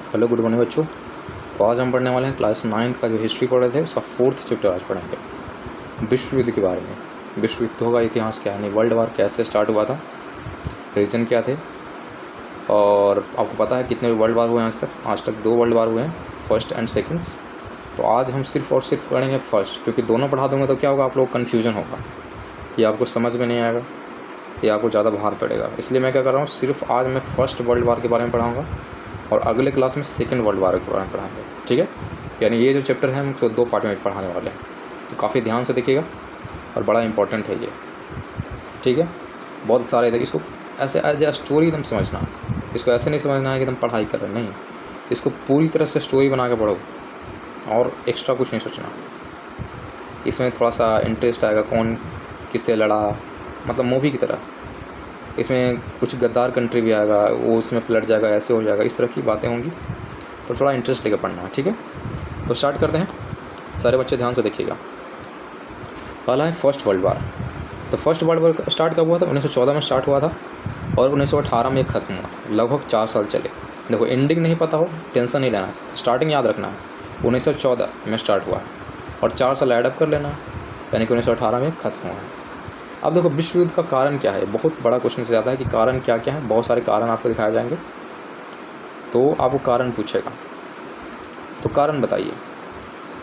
Hello good morning बच्चों। तो आज हम पढ़ने वाले हैं क्लास 9th का जो हिस्ट्री पढ़ रहे थे उसका 4th चैप्टर आज पढ़ेंगे विश्व युद्ध के बारे में। विश्व युद्धों का इतिहास क्या है, यानी वर्ल्ड वार कैसे स्टार्ट हुआ था, रीजन क्या थे, और आपको पता है कितने वर्ल्ड वार हुए हैं आज तक 2 वर्ल्ड वार हुए हैं, फर्स्ट एंड सेकंड्स। तो आज हम सिर्फ और सिर्फ पढ़ेंगे फर्स्ट, क्योंकि दोनों पढ़ा दूँगा तो क्या होगा, आप लोग कन्फ्यूजन होगा, ये आपको समझ में नहीं आएगा, ये आपको ज़्यादा भार पड़ेगा। इसलिए मैं क्या कर रहा हूँ, सिर्फ आज मैं फर्स्ट वर्ल्ड वार के बारे में पढ़ाऊँगा और अगले क्लास में सेकंड वर्ल्ड वार के बारे में पढ़ाएंगे, ठीक है। यानी ये जो चैप्टर है हम उसको 2 पार्ट में पढ़ाने वाले हैं, तो काफ़ी ध्यान से देखिएगा और बड़ा इंपॉर्टेंट है ये, ठीक है। बहुत सारे देखिए, इसको ऐसे एज ए स्टोरी एकदम समझना, इसको ऐसे नहीं समझना है कि एकदम पढ़ाई कर रहे, नहीं, इसको पूरी तरह से स्टोरी बना के पढ़ो और एक्स्ट्रा कुछ नहीं सोचना। इसमें थोड़ा सा इंटरेस्ट आएगा, कौन किससे लड़ा, मतलब मूवी की तरह। इसमें कुछ गद्दार कंट्री भी आएगा, वो उसमें पलट जाएगा, ऐसे हो जाएगा, इस तरह की बातें होंगी, तो थोड़ा इंटरेस्ट लेकर पढ़ना है, ठीक है। तो स्टार्ट करते हैं, सारे बच्चे ध्यान से देखिएगा। पहला है फर्स्ट वर्ल्ड वार। तो फर्स्ट वर्ल्ड वार स्टार्ट कब हुआ था? 1914 में स्टार्ट हुआ था और 1918 में ख़त्म हुआ था। लगभग 4 साल चले। देखो, एंडिंग नहीं पता हो, टेंशन नहीं लेना, स्टार्टिंग याद रखना है। 1914 में स्टार्ट हुआ और 4 साल एडअप कर लेना, यानी कि 1918 में ख़त्म हुआ है। अब देखो, विश्व युद्ध का कारण क्या है, बहुत बड़ा क्वेश्चन से ज़्यादा है कि कारण क्या क्या है। बहुत सारे कारण आपको दिखाए जाएंगे, तो आपको कारण पूछेगा, तो कारण बताइए।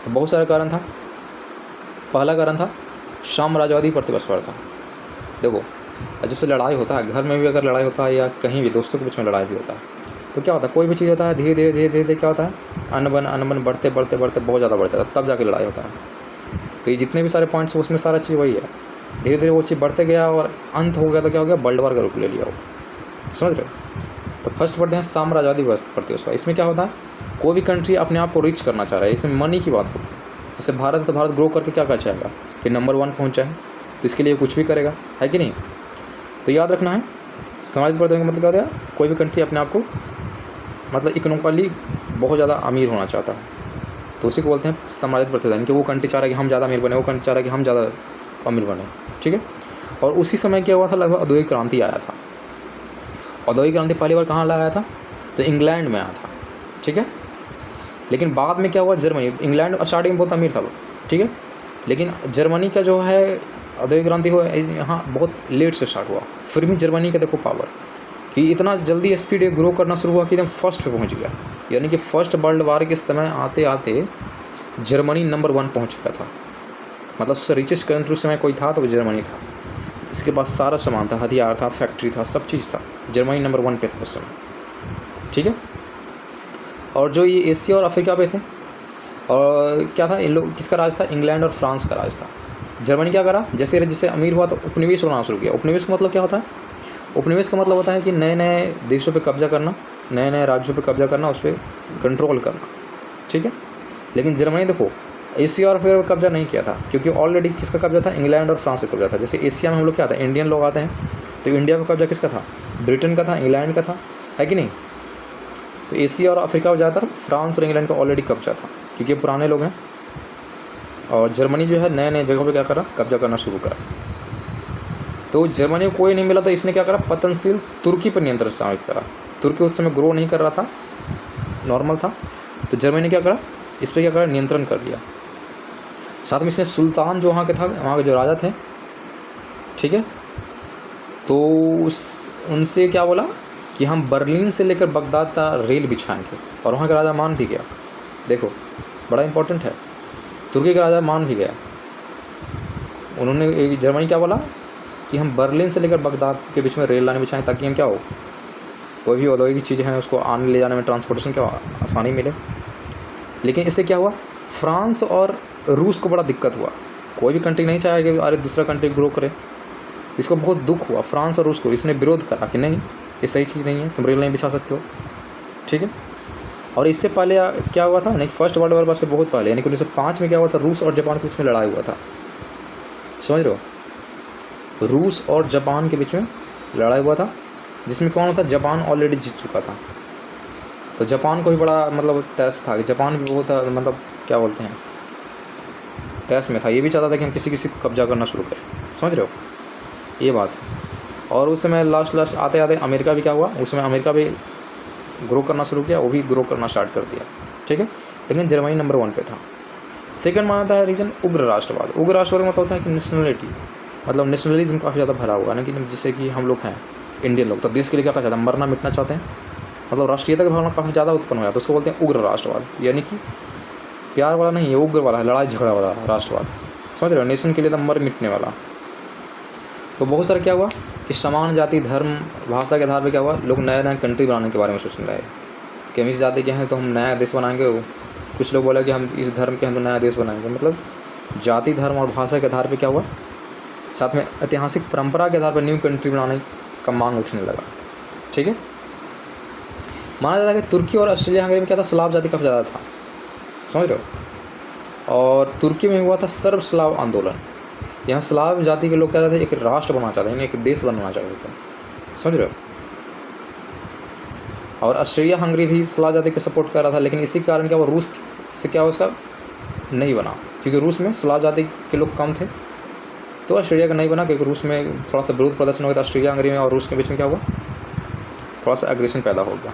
तो बहुत सारे कारण था। पहला कारण था साम्राज्यवादी प्रतिस्पर्धा। देखो, जब से लड़ाई होता है, घर में भी अगर लड़ाई होता है या कहीं भी दोस्तों के बीच में लड़ाई भी होता है, तो क्या होता है, कोई भी चीज़ होता है धीरे धीरे क्या होता है, अनबन बढ़ते बहुत ज़्यादा बढ़ जाता है, तब जाके लड़ाई होता है। तो ये जितने भी सारे पॉइंट्स उसमें सारा चीज़ वही है। धीरे धीरे वो चीज़ बढ़ते गया और अंत हो गया, तो क्या हो गया, वर्ल्ड वार का रूप ले लिया वो, समझ रहे हो। तो फर्स्ट पढ़ते हैं साम्राज्यवादी प्रतिस्पर्धा। इसमें क्या होता है, कोई भी कंट्री अपने आप को रिच करना चाह रहा है, इसमें मनी की बात होगी। जैसे भारत है, तो भारत ग्रो करके क्या कर चाहेगा कि नंबर 1 पहुँच जाए, तो इसके लिए कुछ भी करेगा, है कि नहीं। तो याद रखना है, साम्राज्यवादी प्रतिस्पर्धा का मतलब क्या होता है, कोई भी कंट्री अपने आप को मतलब इकोनॉमिकली बहुत ज़्यादा अमीर होना चाहता है, तो उसी को बोलते हैं साम्राज्यवादी प्रतिस्पर्धा। यानी कि वो कंट्री चाह रहा है कि हम ज़्यादा अमीर बने, वो कंट्री चाह रहा है कि हम ज़्यादा अमीर बने, ठीक है। और उसी समय क्या हुआ था, लगभग औद्योगिक क्रांति आया था। औद्योगिक क्रांति पहली बार कहाँ लाया था, तो इंग्लैंड में आया था, ठीक है। लेकिन बाद में क्या हुआ, जर्मनी, इंग्लैंड स्टार्टिंग में बहुत अमीर था, ठीक है, लेकिन जर्मनी का जो है औद्योगिक क्रांति हुआ यहाँ बहुत लेट से स्टार्ट हुआ। फिर भी जर्मनी का देखो पावर, कि इतना जल्दी स्पीड ग्रो करना शुरू हुआ कि एकदम फर्स्ट पे पहुँच गया। यानी कि फर्स्ट वर्ल्ड वार के समय आते आते जर्मनी नंबर 1 पहुँच गया था। मतलब सबसे रिचेस्ट कंट्री उस समय कोई था तो वो जर्मनी था। इसके पास सारा सामान था, हथियार था, फैक्ट्री था, सब चीज़ था। जर्मनी नंबर 1 पे था उस समय, ठीक है। और जो ये एशिया और अफ्रीका पे थे, और क्या था, इन लोग किसका राज था, इंग्लैंड और फ्रांस का राज था। जर्मनी क्या करा, जैसे जैसे अमीर हुआ तो उपनिवेश बनाना शुरू किया। उपनिवेश का मतलब क्या होता है, उपनिवेश का मतलब होता है कि नए नए देशों पर कब्जा करना, नए नए राज्यों पर कब्जा करना, उस पर कंट्रोल करना, ठीक है। लेकिन जर्मनी देखो एशिया और अफ्रीका पर कब्जा नहीं किया था, क्योंकि ऑलरेडी किसका कब्जा था, इंग्लैंड और फ्रांस का कब्जा था। जैसे एशिया में हम लोग क्या था, इंडियन लोग आते हैं, तो इंडिया पर कब्जा किसका था, ब्रिटेन का था, इंग्लैंड का था, है कि नहीं। तो एशिया और अफ्रीका में ज़्यादातर फ्रांस और इंग्लैंड का ऑलरेडी कब्जा था, क्योंकि ये पुराने लोग हैं। और जर्मनी जो है नए नए जगहों पर क्या करा, कब्जा करना शुरू करा। तो जर्मनी को कोई नहीं मिला, तो इसने क्या करा, पतनशील तुर्की पर नियंत्रण स्थापित करा। तुर्की उस समय ग्रो नहीं कर रहा था, नॉर्मल था, तो जर्मनी ने क्या करा, इस पर क्या करा, नियंत्रण कर लिया। साथ में इसने सुल्तान जो वहाँ के था, वहाँ के जो राजा थे, ठीक है, तो उनसे क्या बोला कि हम बर्लिन से लेकर बगदाद का रेल बिछाएंगे, और वहाँ का राजा मान भी गया। देखो, बड़ा इंपॉर्टेंट है, तुर्की का राजा मान भी गया। उन्होंने, जर्मनी क्या बोला कि हम बर्लिन से लेकर बगदाद के बीच में रेल लाइन बिछाएं, ताकि हम क्या हो, कोई भी औद्योगिक चीज़ें हैं उसको आने ले जाने में ट्रांसपोर्टेशन क्या आसानी मिले। लेकिन इससे क्या हुआ, फ्रांस और रूस को बड़ा दिक्कत हुआ। कोई भी कंट्री नहीं चाहेगा कि अरे दूसरा कंट्री ग्रो करे, तो इसको बहुत दुख हुआ फ्रांस और रूस को। इसने विरोध करा कि नहीं, ये सही चीज़ नहीं है, तुम रेल नहीं बिछा सकते हो, ठीक है। और इससे पहले क्या हुआ था, नहीं, फर्स्ट वर्ल्ड वार से बहुत पहले, यानी कि 1905 में क्या हुआ था, रूस और जापान के बीच में लड़ाई हुआ था, समझ रहे हो। रूस और जापान के बीच में लड़ाई हुआ था, जिसमें कौन होता, जापान ऑलरेडी जीत चुका था। तो जापान को भी बड़ा मतलब तैस था, कि जापान भी बहुत मतलब क्या बोलते हैं, तैस में था। ये भी चाहता था कि हम किसी को कब्जा करना शुरू करें, समझ रहे हो, ये बात। और उस समय लास्ट आते आते अमेरिका भी क्या हुआ, उस समय अमेरिका भी ग्रो करना शुरू किया, वो भी ग्रो करना स्टार्ट कर दिया, ठीक है। लेकिन जर्मनी नंबर 1 पे था। सेकंड माना था रीजन उग्र राष्ट्रवाद। उग्र राष्ट्रवाद का मतलब होता है कि नेशनलिटी, मतलब नेशनलिज्म काफ़ी ज़्यादा भरा हुआ है ना, कि जैसे कि हम लोग हैं इंडियन लोग, तो देश के लिए क्या करना चाहते हैं, मरना मिटना चाहते हैं, मतलब राष्ट्रीयता की भावना काफ़ी ज़्यादा उत्पन्न हो जाता है, तो उसको बोलते हैं उग्र राष्ट्रवाद। यानी कि प्यार वाला नहीं है, उग्र वाला है, लड़ाई झगड़ा वाला राष्ट्रवाद, समझ रहे हो, नेशन के लिए तो मर मिटने वाला। तो बहुत सारा क्या हुआ कि समान जाति धर्म भाषा के आधार पर क्या हुआ, लोग नया नया कंट्री बनाने के बारे में सोचने लगे कि हम इस जाति के हैं तो हम नया देश बनाएंगे। कुछ लोग बोला कि हम इस धर्म के हैं तो नया देश बनाएंगे। मतलब जाति धर्म और भाषा के आधार पर क्या हुआ, साथ में ऐतिहासिक परंपरा के आधार पर न्यू कंट्री बनाने का मांग उठने लगा, ठीक है। माना जाता है कि तुर्की और ऑस्ट्रेलिया हंगरी में क्या था, स्लाव जाति काफ़ी ज़्यादा था, समझ रहे हो। और तुर्की में हुआ था सर्व स्लाव आंदोलन। यहाँ स्लाव जाति के लोग क्या चाहते थे, एक राष्ट्र बनना चाहते थे, एक देश बनना चाहते थे, समझ रहे हो। और ऑस्ट्रेलिया हंगरी भी स्लाव जाति को सपोर्ट कर रहा था, लेकिन इसी कारण क्या वो रूस से क्या हुआ, उसका नहीं बना, क्योंकि रूस में स्लाव जाति के लोग कम थे, तो ऑस्ट्रेलिया का नहीं बना, क्योंकि रूस में थोड़ा सा विरोध प्रदर्शन हो गया था ऑस्ट्रेलिया हंगरी में, और रूस के बीच में क्या हुआ, थोड़ा सा एग्रेशन पैदा हो गया।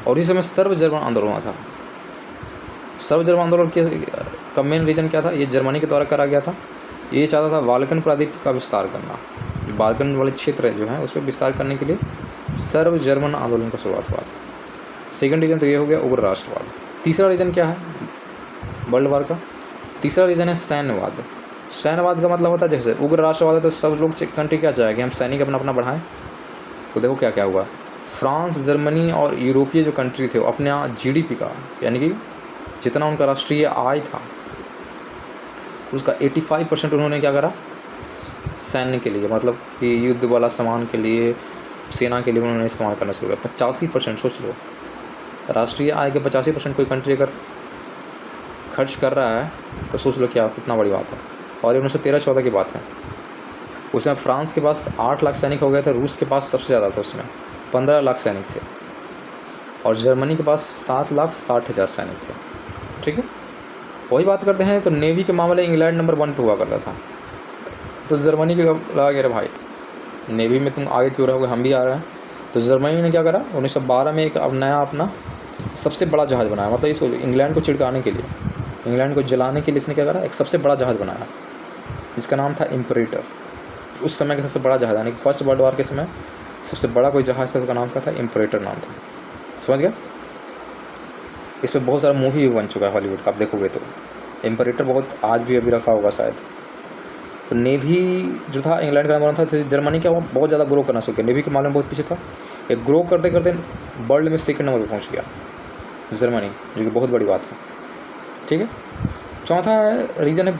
और इस समय सर्व जर्मन आंदोलन हुआ था। सर्व जर्मन आंदोलन का मेन रीज़न क्या था, ये जर्मनी के द्वारा करा गया था। ये चाहता था बाल्कन प्रायद्वीप का विस्तार करना, बाल्कन वाले क्षेत्र जो हैं उस पर विस्तार करने के लिए सर्व जर्मन आंदोलन का शुरुआत हुआ था। सेकंड रीज़न तो ये हो गया उग्र राष्ट्रवाद। तीसरा रीज़न क्या है वर्ल्ड वार का, तीसरा रीज़न है सैन्यवाद। सैन्यवाद का मतलब होता है जैसे उग्र राष्ट्रवाद है तो सब लोग कंट्री क्या चाहेंगे, हम सैनिक अपना अपना बढ़ाएं। तो देखो क्या क्या हुआ, फ्रांस जर्मनी और यूरोपीय जो कंट्री थे वो अपने GDP का, यानी कि जितना उनका राष्ट्रीय आय था उसका 85% उन्होंने क्या करा, सैन्य के लिए, मतलब कि युद्ध वाला सामान के लिए, सेना के लिए उन्होंने इस्तेमाल करना शुरू किया। 85%, सोच लो, राष्ट्रीय आय के 85% कोई कंट्री अगर खर्च कर रहा है तो सोच लो क्या कितना बड़ी बात है। और ये 1913-14 की बात है। उसमें फ्रांस के पास 8 लाख सैनिक हो गए थे, रूस के पास सबसे ज़्यादा था, उसमें 15 लाख सैनिक थे, और जर्मनी के पास 7,60,000 सैनिक थे, ठीक है। वही बात करते हैं तो नेवी के मामले इंग्लैंड नंबर 1 पे हुआ करता था। तो जर्मनी के लगा गया भाई नेवी में तुम आगे क्यों रहोगे, हम भी आ रहे हैं। तो जर्मनी ने क्या करा, 1912 में एक अब नया अपना सबसे बड़ा जहाज़ बनाया, मतलब इसको इंग्लैंड को चिढ़काने के लिए, इंग्लैंड को जलाने के लिए इसने क्या करा, एक सबसे बड़ा जहाज़ बनाया जिसका नाम था इम्परेटर। उस समय का सबसे बड़ा जहाज़, यानी कि फर्स्ट वर्ल्ड वॉर के समय सबसे बड़ा कोई जहाज़ था, उसका नाम क्या था, इम्परेटर नाम था, समझ गया। इस पर बहुत सारा मूवी भी बन चुका है हॉलीवुड का, आप देखोगे तो इम्परेटर बहुत आज भी अभी रखा होगा शायद। तो नेवी जो था इंग्लैंड का नंबर था, तो जर्मनी क्या हुआ, बहुत ज़्यादा ग्रो करना शुरू किया, नेवी के मामले में बहुत पीछे था, एक ग्रो करते करते वर्ल्ड में सेकंड नंबर पर पहुंच गया जर्मनी, जो कि बहुत बड़ी बात है, ठीक है। चौथा रीज़न है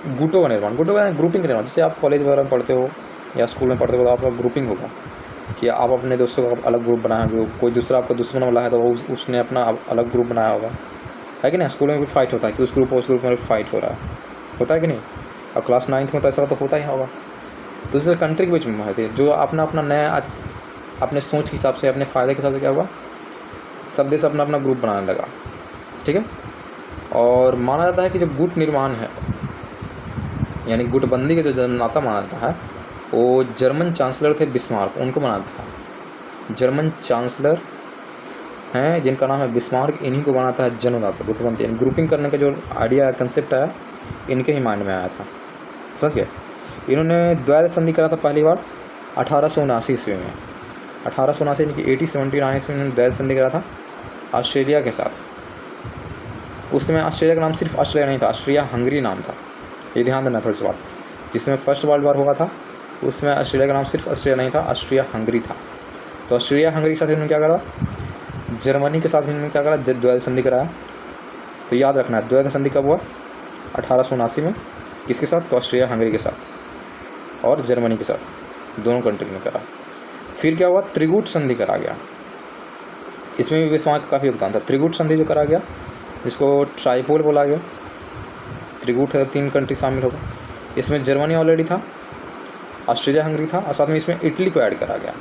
गुटों का निर्माण। गुटों का ग्रुपिंग का निर्माण, जैसे आप कॉलेज वगैरह में पढ़ते हो या स्कूल में पढ़ते हो तो आपका ग्रुपिंग होगा कि आप अपने दोस्तों का अलग ग्रुप बनाए होंगे, कोई दूसरा आपका दुश्मन वाला है तो वो उसने अपना अलग ग्रुप बनाया होगा, है कि नहीं। स्कूल में भी फाइट होता है कि उस ग्रुप और उस ग्रुप में फाइट हो रहा है, होता है कि नहीं। और क्लास 9th में तो ऐसा तो होता ही होगा। दूसरे कंट्री के बीच में है जो अपना अपना नया अपने सोच के हिसाब से, अपने फ़ायदे के हिसाब से क्या हुआ, सब देश अपना अपना ग्रुप बनाने लगा, ठीक है। और माना जाता है कि जो गुट निर्माण है, यानी गुटबंदी का जो जन्मदाता माना जाता है, वो जर्मन चांसलर थे बिस्मार्क, उनको बनाता था। जर्मन चांसलर हैं जिनका नाम है बिस्मार्क, इन्हीं को बनाता है जन्मदाता गुटबंदी, यानी ग्रुपिंग करने का जो आइडिया कंसेप्ट आया इनके ही माइंड में आया था, समझ गए। इन्होंने द्वैध संधि करा था पहली बार 1879 ईस्वी में, 1879 यानी कि 1879 ईस्वी में द्वैध संधि करा था ऑस्ट्रेलिया के साथ। उस समय ऑस्ट्रेलिया का नाम सिर्फ ऑस्ट्रेलिया नहीं था, ऑस्ट्रिया हंगरी नाम था, ये ध्यान देना थोड़ी सी बात। जिसमें फर्स्ट वर्ल्ड वॉर हुआ था उसमें ऑस्ट्रेलिया का नाम सिर्फ ऑस्ट्रेलिया नहीं था, ऑस्ट्रिया हंगरी था। तो ऑस्ट्रेलिया हंगरी के साथ इन्होंने क्या करा, जर्मनी के साथ इन्होंने क्या करा, द्वैध संधि कराया। तो याद रखना है द्वैध संधि कब हुआ, 1879 में। किसके साथ, तो ऑस्ट्रिया हंगरी के साथ और जर्मनी के साथ, दोनों कंट्री ने करा। फिर क्या हुआ, त्रिगुट संधि करा गया, इसमें भी बिस्मार्क का काफ़ी योगदान था। त्रिगुट संधि जो करा गया, जिसको ट्राइपोल बोला गया, त्रिगुट है 3 कंट्री शामिल होगा। इसमें जर्मनी ऑलरेडी था, ऑस्ट्रेलिया हंगरी था, और साथ में इसमें इटली को ऐड करा गया।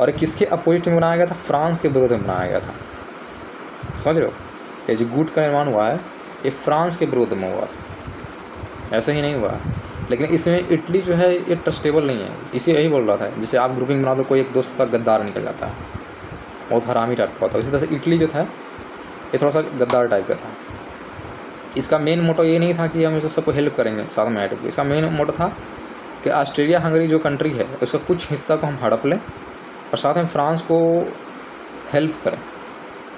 और किसके अपोजिट में बनाया गया था, फ्रांस के विरोध में बनाया गया था, समझ रहे हो। ये जो गुट का निर्माण हुआ है ये फ्रांस के विरोध में हुआ था, ऐसा ही नहीं हुआ। लेकिन इसमें इटली जो है ये ट्रस्टेबल नहीं है, इसे यही बोल रहा था। जैसे आप ग्रुपिंग बना दो, कोई एक दोस्त का गद्दार निकल जाता है, बहुत हरामी टाइप का होता है। इसी तरह से इटली जो था ये थोड़ा सा गद्दार टाइप का था। इसका मेन मोटो ये नहीं था कि हम इसको सबको हेल्प करेंगे साथ में ऐड। इसका मेन मोटो था कि ऑस्ट्रेलिया हंगरी जो कंट्री है उसका कुछ हिस्सा को हम हड़प लें और साथ में फ्रांस को हेल्प करें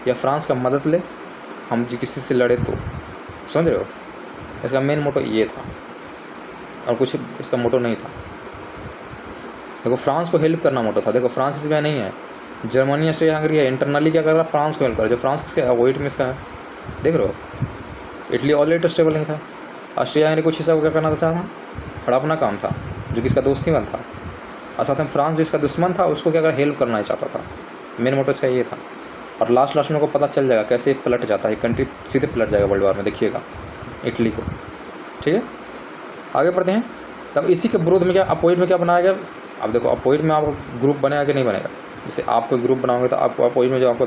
या फ्रांस का मदद ले, हम जो किसी से लड़े तो, समझ रहे हो। इसका मेन मोटो ये था और कुछ इसका मोटो नहीं था। देखो फ्रांस को हेल्प करना मोटो था। देखो फ्रांस इसमें नहीं है, जर्मनी ऑस्ट्रेलिया हंगरी है, इंटरनली क्या कर रहा है, फ्रांस को हेल्प कर रहा है। जो फ्रांस किसका है, अवॉइड में इसका है, देख रहे हो। इटली ऑलरेडी स्टेबल नहीं था, ऑस्ट्रेलिया ने कुछ हिस्सा को क्या करना था, हड़पना काम था, जो किसका दोस्त नहीं बनता। और साथ में फ्रांस जिसका दुश्मन था उसको क्या कर हेल्प करना ही चाहता था। मेन मोटो इसका ये था। और लास्ट में को पता चल जाएगा कैसे पलट जाता है, कंट्री सीधे पलट जाएगा वर्ल्ड वार में, देखिएगा इटली को। ठीक है, आगे बढ़ते हैं। तब इसी के विरोध में क्या अपोजिट में क्या बनाया गया। अब देखो अपोजिट में आपको ग्रुप बनेगा कि नहीं बनेगा। जैसे आप कोई ग्रुप बनाओगे तो आपको अपोजिट में जो आपको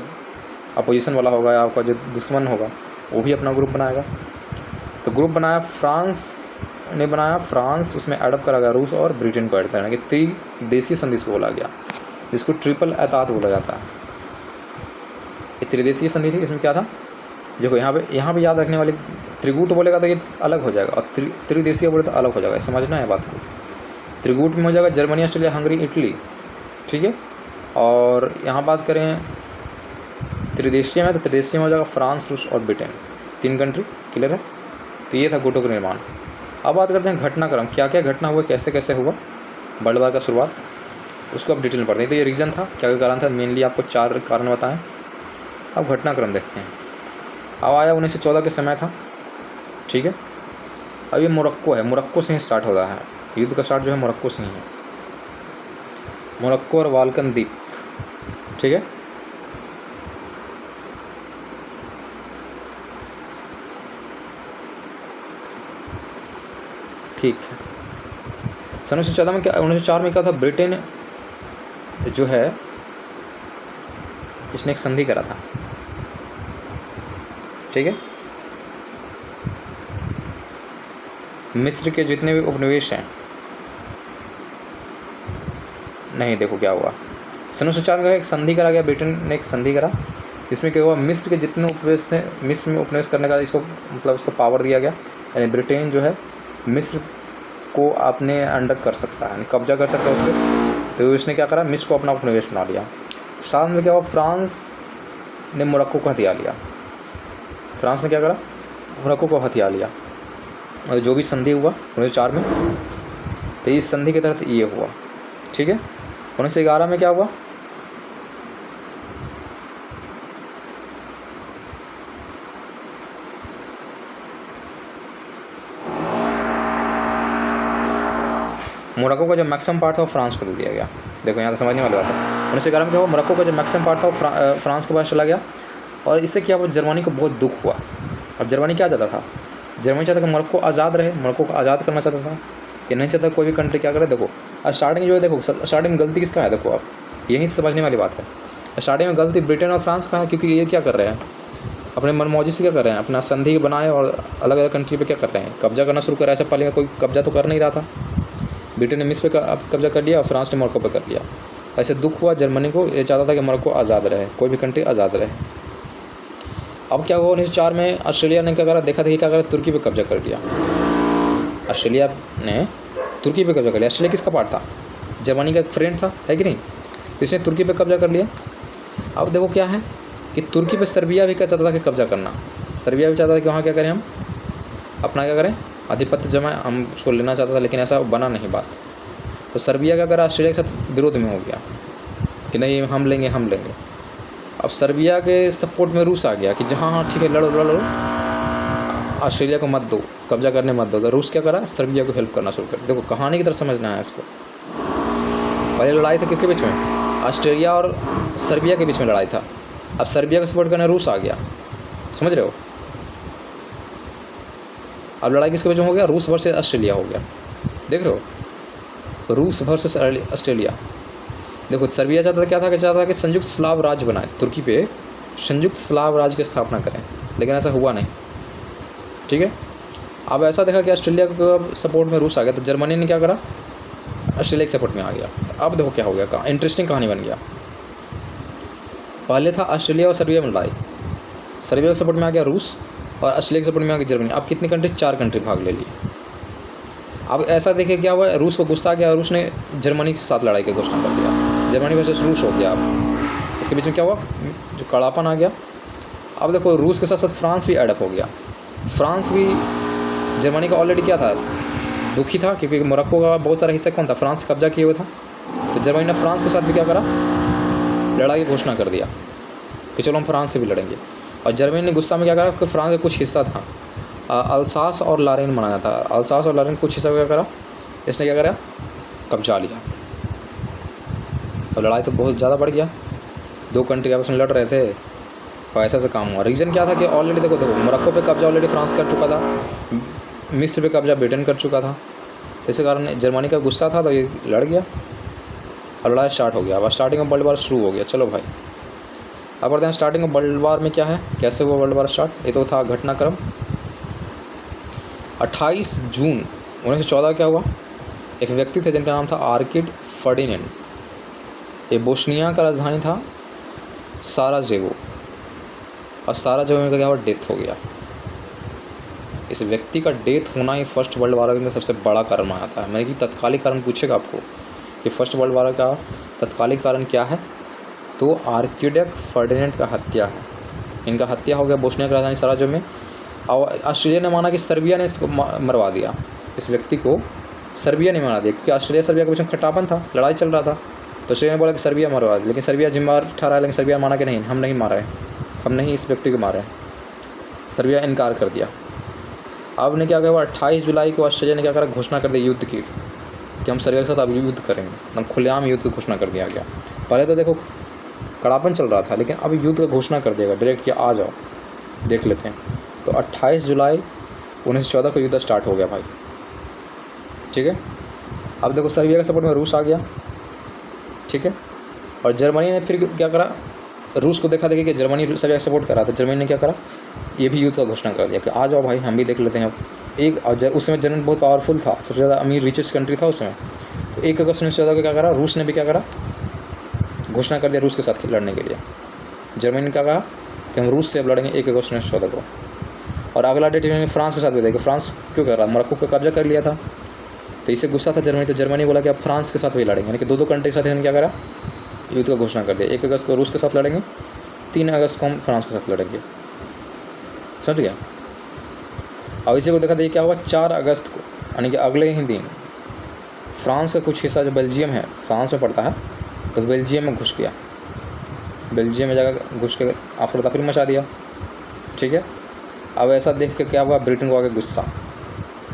अपोजिशन वाला होगा या आपका जो दुश्मन होगा वो भी अपना ग्रुप बनाएगा। तो ग्रुप बनाया, फ्रांस ने बनाया, फ्रांस उसमें एडअप करा गया रूस और ब्रिटेन को ऐड करना कि त्रिदेशीय संधि को बोला गया, जिसको ट्रिपल एतात बोला जाता है। ये त्रिदेशीय संधि थी। इसमें क्या था, देखो यहाँ पे याद रखने वाली, त्रिगुट बोलेगा तो ये अलग हो जाएगा और त्रिदेशीय बोले तो अलग हो जाएगा, समझना है बात को। त्रिगुट में हो जाएगा जर्मनी ऑस्ट्रेलिया हंगरी इटली, ठीक है। और यहाँ बात करें त्रिदेशीय में, तो त्रिदेशीय में हो जाएगा फ्रांस रूस और ब्रिटेन, 3 कंट्री, क्लियर है। तो ये था गुटों का निर्माण। अब बात करते हैं घटनाक्रम, क्या क्या घटना हुआ, कैसे कैसे हुआ वर्ल्ड वार का शुरुआत, उसको अब डिटेल में पढ़ते हैं। तो ये रीज़न था, क्या क्या कारण था, मेनली आपको 4 कारण बताएं। अब घटनाक्रम देखते हैं। अब आया 1914 के समय था, ठीक है। अब ये मोरक्को है, मोरक्को से ही स्टार्ट हो रहा है युद्ध का, स्टार्ट जो है मोरक्को से ही है, मोरक्को और बाल्कन द्वीप, ठीक है। ठीक है, सन 1914 में क्या, 1904 में क्या था, ब्रिटेन जो है इसने एक संधि करा था, ठीक है। मिस्र के जितने भी उपनिवेश हैं, नहीं देखो क्या हुआ, सन 1904 में एक संधि करा गया, ब्रिटेन ने एक संधि करा, इसमें क्या हुआ, मिस्र के जितने उपनिवेश थे, मिस्र में उपनिवेश करने का इसको मतलब उसको पावर दिया गया, यानी ब्रिटेन जो है मिस्र को अपने अंडर कर सकता है, यानी कब्जा कर सकता है उस पर। तो इसने क्या करा, मिस्र को अपना उपनिवेश बना लिया। साथ में क्या हुआ, फ्रांस ने मोरक्को को हथिया लिया, फ्रांस ने क्या करा, मोरक्को को हथिया लिया। और जो भी संधि हुआ 1904 में, तो इस संधि के तहत ये हुआ, ठीक है। 1911 में क्या हुआ, मोरक्को का जो मैक्सिमम पार्ट था वो फ्रांस को दे दिया गया। देखो यहाँ तो समझने वाली बात है। 1911 में क्या हुआ, मोरक्को का जो मैक्सिमम पार्ट था वो फ्रांस के पास चला गया। और इससे क्या हुआ, जर्मनी को बहुत दुख हुआ। अब जर्मनी क्या चाहता था, जर्मनी चाहता कि मोरक्को आज़ाद रहे, मोरक्को को आज़ाद करना चाहता था, ये नहीं चाहता कोई भी कंट्री क्या करे। देखो स्टार्टिंग जो है, देखो स्टार्टिंग में गलती किसका है, देखो आप यहीं से समझने वाली बात है। स्टार्टिंग में गलती ब्रिटेन और फ्रांस का है, क्योंकि ये क्या कर रहे हैं, अपने मनमौजी से क्या कर रहे हैं, अपना संधि बनाए और अलग अलग कंट्री पे क्या कर रहे हैं, कब्जा करना शुरू कर रहे हैं। ऐसे पहले कोई कब्जा तो कर नहीं रहा था, ब्रिटेन ने मिस्र पे कब्जा कर लिया और फ्रांस ने मोरक्को पे कर लिया। ऐसे दुख हुआ जर्मनी को, ये चाहता था कि मोरक्को आज़ाद रहे, कोई भी कंट्री आज़ाद रहे। अब क्या हुआ, 1904 में ऑस्ट्रेलिया ने क्या करा, देखा था कि क्या करा, तुर्की पे कब्जा कर लिया। ऑस्ट्रेलिया ने तुर्की पे कब्जा कर लिया। ऑस्ट्रेलिया किसका पार्ट था, जर्मनी का एक फ्रेंड था, है कि नहीं, तो इसने तुर्की पे कब्जा कर लिया। अब देखो क्या है कि तुर्की पे सर्बिया भी क्या चाहता था कि कब्जा करना, सर्बिया भी चाहता था कि वहाँ क्या करें, हम अपना क्या करें, आधिपत्य जमाए, हम उसको लेना चाहता था, लेकिन ऐसा बना नहीं बात। तो सर्बिया क्या करा, ऑस्ट्रेलिया के साथ विरोध में हो गया कि नहीं हम लेंगे, हम लेंगे। अब सर्बिया के सपोर्ट में रूस आ गया कि जहाँ हाँ ठीक है, लड़ो लड़ो, ऑस्ट्रेलिया को मत दो, कब्जा करने मत दो। तो रूस क्या करा, सर्बिया को हेल्प करना शुरू कर। देखो कहानी की तरफ समझना है उसको। पहले लड़ाई था किसके बीच में, ऑस्ट्रेलिया और सर्बिया के बीच में लड़ाई था। अब सर्बिया का सपोर्ट करने रूस आ गया, समझ रहे हो। अब लड़ाई किसके बीच में हो गया, रूस वर्सेस ऑस्ट्रेलिया हो गया, देख रहे हो, रूस वर्सेस ऑस्ट्रेलिया। देखो सर्बिया चाहता था, क्या था कि चाहता था कि संयुक्त स्लाव राज्य बनाए, तुर्की पे संयुक्त स्लाव राज्य की स्थापना करें, लेकिन ऐसा हुआ नहीं, ठीक है। अब ऐसा देखा कि ऑस्ट्रेलिया के सपोर्ट में रूस आ गया, तो जर्मनी ने क्या करा, ऑस्ट्रेलिया के सपोर्ट में आ गया। अब देखो क्या हो गया, इंटरेस्टिंग कहानी बन गया। पहले था ऑस्ट्रेलिया और सर्बिया में लड़ाई, सर्बिया के सपोर्ट में आ गया रूस और ऑस्ट्रेलिया के सपोर्ट में आ गया जर्मनी। अब कितनी कंट्री, 4 कंट्री भाग ले ली। अब ऐसा देखिए क्या हुआ, रूस को गुस्सा आ गया, रूस ने जर्मनी के साथ लड़ाई की घोषणा कर दिया, जर्मनी वर्सेस रूस हो गया। अब इसके बीच में क्या हुआ, जो कड़ापन आ गया। अब देखो रूस के साथ साथ फ्रांस भी एडअप हो गया। फ्रांस भी जर्मनी का ऑलरेडी क्या था, दुखी था, क्योंकि मोरक्को का बहुत सारा हिस्सा कौन था, फ्रांस कब्जा किए हुए था। तो जर्मनी ने फ्रांस के साथ भी क्या करा, लड़ाई की घोषणा कर दिया कि चलो हम फ्रांस से भी लड़ेंगे। और जर्मनी ने गुस्सा में क्या करा कि फ्रांस का कुछ हिस्सा था, अल्सास और लारेन बनाया था, अल्सास और लारेन कुछ हिस्सा क्या करा, इसने क्या करा, कब्जा लिया। और लड़ाई तो बहुत ज़्यादा बढ़ गया, 2 कंट्री आपस में लड़ रहे थे और ऐसा काम हुआ। रीज़न क्या था कि ऑलरेडी देखो मोरक्को पे कब्जा ऑलरेडी फ्रांस कर चुका था, मिस्र पे कब्जा ब्रिटेन कर चुका था, इसी कारण जर्मनी का गुस्सा था तो ये लड़ गया और लड़ाई स्टार्ट हो गया। अब स्टार्टिंग ऑफ वर्ल्ड वार शुरू हो गया। चलो भाई अब बढ़ते हैं स्टार्टिंग ऑफ वर्ल्ड वार में क्या है, कैसे हुआ वर्ल्ड वार स्टार्ट। ये तो था घटनाक्रम 28 जून 1914 क्या हुआ, एक व्यक्ति थे जिनका नाम था आर्किड फर्डिनेंड। ये बोस्निया का राजधानी था साराजेवो, और साराजेवो में क्या हुआ, डेथ हो गया। इस व्यक्ति का डेथ होना ही फर्स्ट वर्ल्ड वार का सबसे बड़ा कारण माना जाता है। मैंने कि तत्कालिक कारण पूछेगा आपको कि फर्स्ट वर्ल्ड वार का तत्कालिक कारण क्या है, तो आर्किड फर्डिनेंड का हत्या है। इनका हत्या हो गया बोस्निया की राजधानी सराजेवो में। और ऑस्ट्रेलिया ने माना कि सर्बिया ने इसको मरवा दिया, इस व्यक्ति को सर्बिया ने मारा दिया, क्योंकि ऑस्ट्रेलिया सर्बिया के बीच में खट्टापन था, लड़ाई चल रहा था। तो ऑस्ट्रेलिया ने बोला कि सर्बिया मरवा दी, लेकिन सर्बिया जिम्मेदार ठहरा, लेकिन सर्बिया माना कि नहीं, हम नहीं मारे हैं, हम नहीं इस व्यक्ति को मारे हैं। सर्बिया इनकार कर दिया। अब ने क्या कहा, 28 जुलाई को ऑस्ट्रेलिया ने क्या करा, घोषणा कर दी युद्ध की, कि हम सर्बिया के साथ अब युद्ध करेंगे। एकदम खुलेआम युद्ध की घोषणा कर दिया गया। पहले तो देखो कड़ापन चल रहा था, लेकिन अब युद्ध का घोषणा कर दिया गया डायरेक्ट, कि आ जाओ देख लेते हैं। तो 28 जुलाई 1914 को युद्ध स्टार्ट हो गया भाई, ठीक है। अब देखो सर्बिया के सपोर्ट में रूस आ गया, ठीक है। और जर्मनी ने फिर क्या करा, रूस को देखा देखी कि जर्मनी सर्बिया का सपोर्ट कर रहा था, जर्मनी ने क्या करा, ये भी युद्ध का घोषणा कर दिया कि आ जाओ भाई हम भी देख लेते हैं। अब उस समय जर्मनी बहुत पावरफुल था, सबसे ज़्यादा अमीर रिचेस्ट कंट्री था उस समय। तो 1 अगस्त 1914 को क्या करा, रूस ने भी क्या करा, घोषणा कर दिया रूस के साथ लड़ने के लिए। जर्मनी ने क्या कहा कि हम रूस से अब लड़ेंगे 1 अगस्त 1914 को। और अगला डेट इन्होंने फ्रांस के साथ भी देखा, फ्रांस क्यों कर रहा, मोरक्को पे कब्जा कर लिया था, तो इससे गुस्सा था जर्मनी। तो जर्मनी बोला कि अब फ्रांस के साथ भी लड़ेंगे, यानी कि 2 कंट्री के साथ इन्होंने क्या करा, युद्ध का घोषणा कर दिया। 1 अगस्त को रूस के साथ लड़ेंगे, 3 अगस्त को हम फ्रांस के साथ लड़ेंगे, समझ गया। अब इसी को देखा देखिए क्या हुआ, 4 अगस्त को यानी कि अगले ही दिन फ्रांस का कुछ हिस्सा जो बेल्जियम है, फ्रांस में पड़ता है, तो बेल्जियम में घुस गया। बेल्जियम में जाकर घुस के अफरा तफरी मचा दिया, ठीक है। अब ऐसा देख के क्या हुआ, ब्रिटेन को आगे गुस्सा,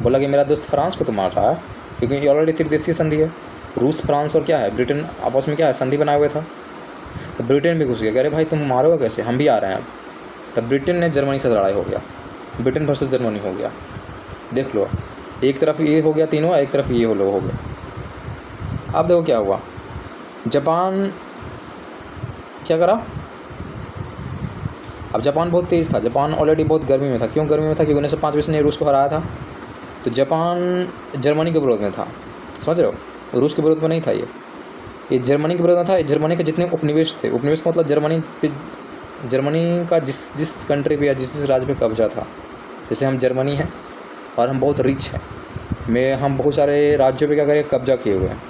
बोला कि मेरा दोस्त फ्रांस को तो मार रहा है, क्योंकि ये ऑलरेडी त्रिदेशीय संधि है, रूस फ्रांस और क्या है ब्रिटेन आपस में क्या है संधि बनाए हुए था। तो ब्रिटेन भी घुस गया, कह रहे भाई तुम मारोगे कैसे, हम भी आ रहे हैं अब। तब ब्रिटेन ने जर्मनी से लड़ाई हो गया, ब्रिटेन वर्सेस जर्मनी हो गया। देख लो, एक तरफ ये हो गया तीनों, एक तरफ ये हो गया। अब देखो क्या हुआ, जापान क्या करा, अब जापान बहुत तेज़ था, जापान ऑलरेडी बहुत गर्मी में था। क्यों गर्मी में था, क्योंकि 1905 ने रूस को हराया था। तो जापान जर्मनी के विरोध में था, समझ रहे हो, रूस के विरोध में नहीं था। ये जर्मनी के विरोध में था। जर्मनी के जितने उपनिवेश थे, उपनिवेश का मतलब जर्मनी का जिस कंट्री पे या जिस राज्य पे कब्जा था, जैसे हम जर्मनी हैं और हम बहुत रिच हैं, हम बहुत सारे राज्यों पे क्या करें कब्जा किए हुए हैं,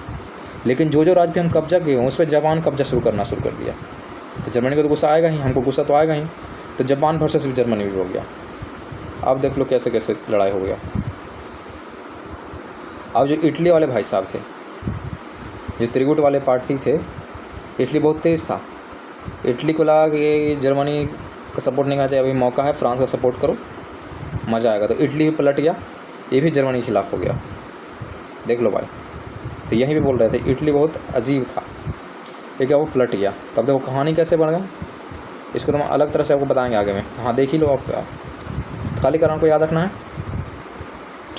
लेकिन जो राज्य पे हम कब्जा किए हुए हैं उस पर जापान कब्जा शुरू कर दिया। तो जर्मनी को तो गुस्सा आएगा ही, हमको गुस्सा तो आएगा ही। तो जापान वर्सेस जर्मनी भी हो गया। अब देख लो कैसे कैसे लड़ाई हो गया। अब जो इटली वाले भाई साहब थे, जो त्रिगुट वाले पार्टी थे, इटली बहुत तेज़ था। इटली को लगा कि जर्मनी का सपोर्ट नहीं करना चाहिए, अभी मौका है, फ्रांस का सपोर्ट करो, मज़ा आएगा। तो इटली भी पलट गया, ये भी जर्मनी के खिलाफ़ हो गया। देख लो भाई, तो यहीं भी बोल रहे थे इटली बहुत अजीब था, ये क्या वो पलट गया। तब देखो कहानी कैसे बन गया, इसको तो हम अलग तरह से आपको बताएंगे आगे में। हाँ देख ही लो आप, खाली कारण को याद रखना है,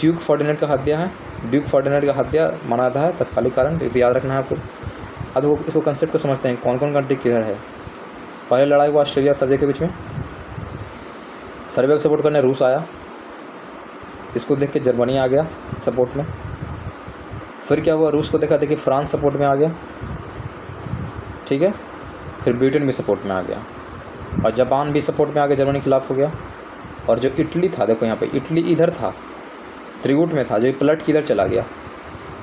ड्यूक फर्डिनेंड का हत्या है, ड्यूक फर्डिनेंड का हत्या माना जाता है तत्कालिक कारण, तो याद रखना है आपको। अब देखो इसको कंसेप्ट को समझते हैं, कौन कौन कंट्री किधर है। पहले लड़ाई हुआ ऑस्ट्रेलिया सर्बिया के बीच में, सर्बिया को सपोर्ट करने रूस आया, इसको देख के जर्मनी आ गया सपोर्ट में। फिर क्या हुआ, रूस को देखा देखिए फ्रांस सपोर्ट में आ गया, ठीक है। फिर ब्रिटेन भी सपोर्ट में आ गया और जापान भी सपोर्ट में आ गया, जर्मनी के खिलाफ हो गया। और जो इटली था, देखो यहाँ पे इटली इधर था, त्रिगुट में था, जो पलट के इधर चला गया,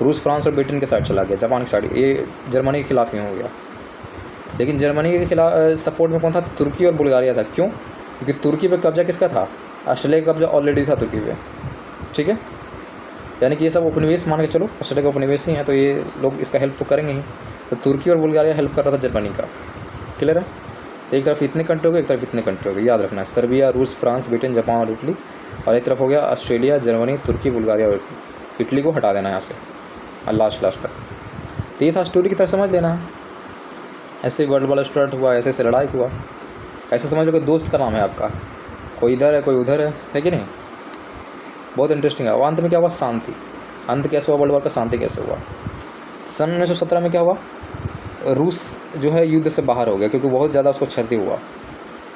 रूस फ्रांस और ब्रिटेन के साइड चला गया, जापान की साइड, ये जर्मनी के खिलाफ ही हो गया। लेकिन जर्मनी के खिलाफ सपोर्ट में कौन था? तुर्की और बुल्गारिया था। क्यों? क्योंकि तुर्की पे कब्जा किसका था? ऑस्ट्रेलिया का कब्जा ऑलरेडी था तुर्की पे, ठीक है। यानी कि ये सब उपनिवेश मान के चलो, ऑस्ट्रेलिया का उपनिवेश ही है, तो ये लोग इसका हेल्प तो करेंगे ही। तो तुर्की और बुल्गारिया हेल्प कर रहा था जर्मनी का, क्लियर है। तो एक तरफ इतने कंट्री हो गए, एक तरफ इतने कंट्री हो गए, याद रखना है। सर्बिया, रूस, फ्रांस, ब्रिटेन, जापान और इटली, और एक तरफ हो गया ऑस्ट्रेलिया, जर्मनी, तुर्की, बुल्गारिया और इटली को हटा देना यहाँ से और लास्ट तक। तो ये था स्टोरी की तरह समझ लेना है। ऐसे वर्ल्ड वार स्टार्ट हुआ, ऐसे ऐसे लड़ाई हुआ, ऐसे समझ लो कि दोस्त का नाम है आपका, कोई इधर है कोई उधर है कि नहीं। बहुत इंटरेस्टिंग है। और अंत में क्या हुआ? शांति। अंत कैसे हुआ वर्ल्ड वार का? शांति कैसे हुआ? सन 1917 में क्या हुआ? रूस जो है युद्ध से बाहर हो गया, क्योंकि बहुत ज़्यादा उसको क्षति हुआ।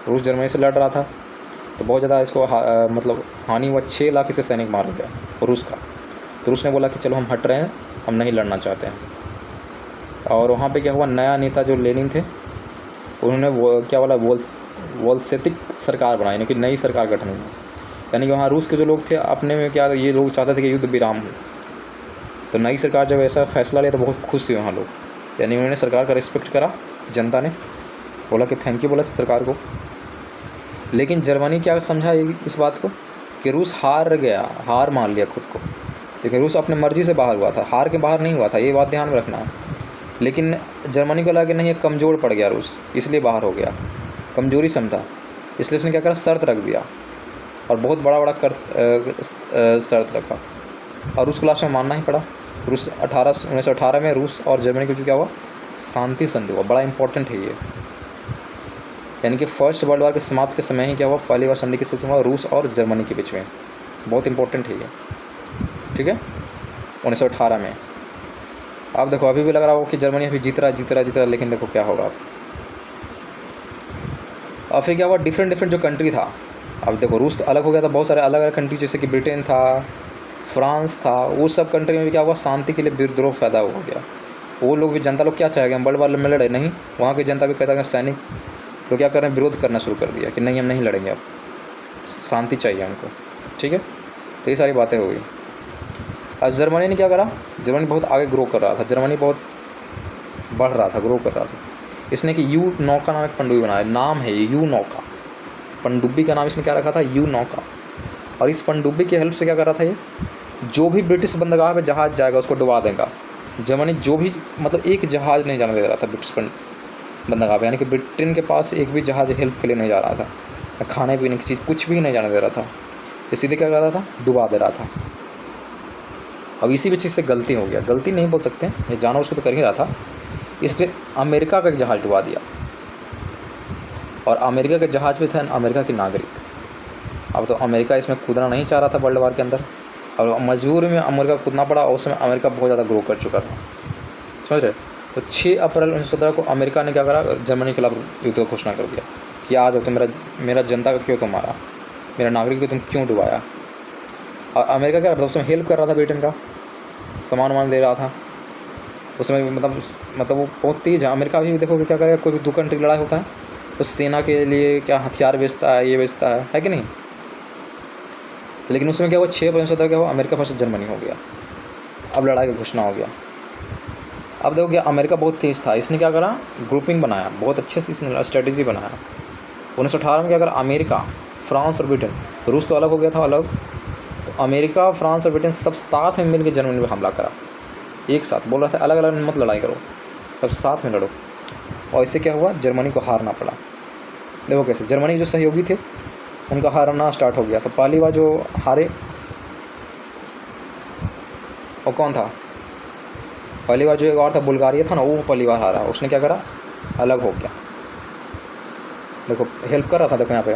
रूस जर्मनी से लड़ रहा था, तो बहुत ज़्यादा इसको मतलब हानि हुआ। 6 लाख इसके सैनिक मारा गया रूस का। तो रूस ने बोला कि चलो हम हट रहे हैं, हम नहीं लड़ना चाहते हैं। और वहाँ पे क्या हुआ? नया नेता जो लेनिन थे, उन्होंने वो क्या बोला, वोल्शेविक सरकार बनाई, यानी कि नई सरकार गठन हुई। यानी कि वहाँ रूस के जो लोग थे अपने में क्या, ये लोग चाहते थे कि युद्ध विराम हो। तो नई सरकार जब ऐसा फैसला लिया तो बहुत खुश थे वहाँ लोग, यानी उन्होंने सरकार का रिस्पेक्ट करा, जनता ने बोला कि थैंक यू बोला सरकार को। लेकिन जर्मनी क्या समझा इस बात को कि रूस हार गया, हार मान लिया खुद को। लेकिन रूस अपने मर्जी से बाहर हुआ था, हार के बाहर नहीं हुआ था, ये बात ध्यान में रखना है। लेकिन जर्मनी को लगा कि नहीं, कमज़ोर पड़ गया रूस, इसलिए बाहर हो गया, कमज़ोरी समझा, इसलिए उसने क्या करा, शर्त रख दिया, और बहुत बड़ा शर्त रखा, और रूस को लास्ट में मानना ही पड़ा। रूस 1918 में रूस और जर्मनी के बीच क्या हुआ? शांति संधि हुआ। बड़ा इंपॉर्टेंट है ये, यानी कि फर्स्ट वर्ल्ड वार के समाप्त के समय ही क्या हुआ? पहली बार संधि किसके बीच हुआ? रूस और जर्मनी के बीच में। बहुत इंपॉर्टेंट है ये, ठीक है, 1918 में। अब देखो, अभी भी लग रहा हो कि जर्मनी अभी जीत रहा, लेकिन देखो क्या होगा अब फिर क्या हुआ? डिफरेंट जो कंट्री था, अब देखो रूस तो अलग हो गया था, बहुत सारे अलग अलग कंट्री, जैसे कि ब्रिटेन था, फ्रांस था, वो सब कंट्री में भी क्या हुआ? शांति के लिए विद्रोह पैदा हो गया। वो लोग भी, जनता लोग क्या चाहेंगे? हम वर्ल्ड वार में लड़े नहीं, वहाँ की जनता भी कहता है, सैनिक तो क्या कर रहे हैं? विरोध करना शुरू कर दिया कि नहीं, हम नहीं लड़ेंगे, अब शांति चाहिए हमको, ठीक है। तो ये सारी बातें हो गई। और जर्मनी ने क्या करा? जर्मनी बहुत आगे ग्रो कर रहा था, जर्मनी बहुत बढ़ रहा था, ग्रो कर रहा था। इसने कि यू नौका नाम एक पनडुब्बी बनाया, नाम है ये यू नौका, पनडुब्बी का नाम इसने क्या रखा था? यू नौका। और इस पनडुब्बी की हेल्प से क्या कर रहा था ये? जो भी ब्रिटिश बंदरगाह पे जहाज़ जाएगा उसको डुबा देगा। जर्मनी जो भी, मतलब एक जहाज़ नहीं जाने दे रहा था ब्रिटिश बंदरगाह पे, यानी कि ब्रिटेन के पास एक भी जहाज़ हेल्प के लिए नहीं जा रहा था, खाने पीने की चीज़ कुछ भी नहीं जाने दे रहा था, ये सीधे क्या कर रहा था? डुबा दे रहा था। अब इसी चीज़ से गलती हो गया, गलती नहीं बोल सकते, ये जानवर उसको तो कर ही रहा था, इसलिए अमेरिका का एक जहाज़ डुबा दिया, और अमेरिका के जहाज़ पे थे अमेरिका के नागरिक। अब तो अमेरिका इसमें कूदना नहीं चाह रहा था वर्ल्ड वार के अंदर, और मजबूरी में अमेरिका कूदना पड़ा, और उस समय अमेरिका बहुत ज़्यादा ग्रो कर चुका था, समझ रहे। तो 6 अप्रैल 1917 को अमेरिका ने क्या करा? जर्मनी के खिलाफ युद्ध की घोषणा कर दिया कि आज तो मेरा जनता का क्यों तुम मारा, मेरा नागरिक को तुम क्यों डुबाया। और अमेरिका क्या करता? उसमें हेल्प कर रहा था, ब्रिटेन का सामान दे रहा था उसमें, मतलब वो बहुत तेज़ है। अमेरिका भी देखो कि क्या करेगा, कोई भी 2 कंट्री लड़ाई होता है तो सेना के लिए क्या हथियार बेचता है, ये बेचता है कि नहीं। लेकिन उसमें क्या हुआ? 6 अप्रैल 1917 क्या हुआ? अमेरिका वर्सेस जर्मनी हो गया, अब लड़ाई की घोषणा हो गया। अब देखो क्या, अमेरिका बहुत तेज़ था, इसने क्या करा? ग्रुपिंग बनाया, बहुत अच्छे से इसने स्ट्रेटेजी बनाया। 1918 में क्या करा? अमेरिका, फ्रांस और ब्रिटेन, रूस तो अलग हो गया था, अलग, तो अमेरिका, फ्रांस और ब्रिटेन सब साथ में मिलकर जर्मनी पर हमला करा, एक साथ। बोल रहा था अलग अलग मत लड़ाई करो, सब साथ में लड़ो। और इससे क्या हुआ? जर्मनी को हारना पड़ा। देखो कैसे जर्मनी जो सहयोगी थे उनका हारना स्टार्ट हो गया। तो पहली बार जो हारे और कौन था? पहली बार जो एक और था, बुल्गारिया था ना, वो पहली बार हारा। उसने क्या करा? अलग हो गया। देखो हेल्प कर रहा था, देखो यहाँ पे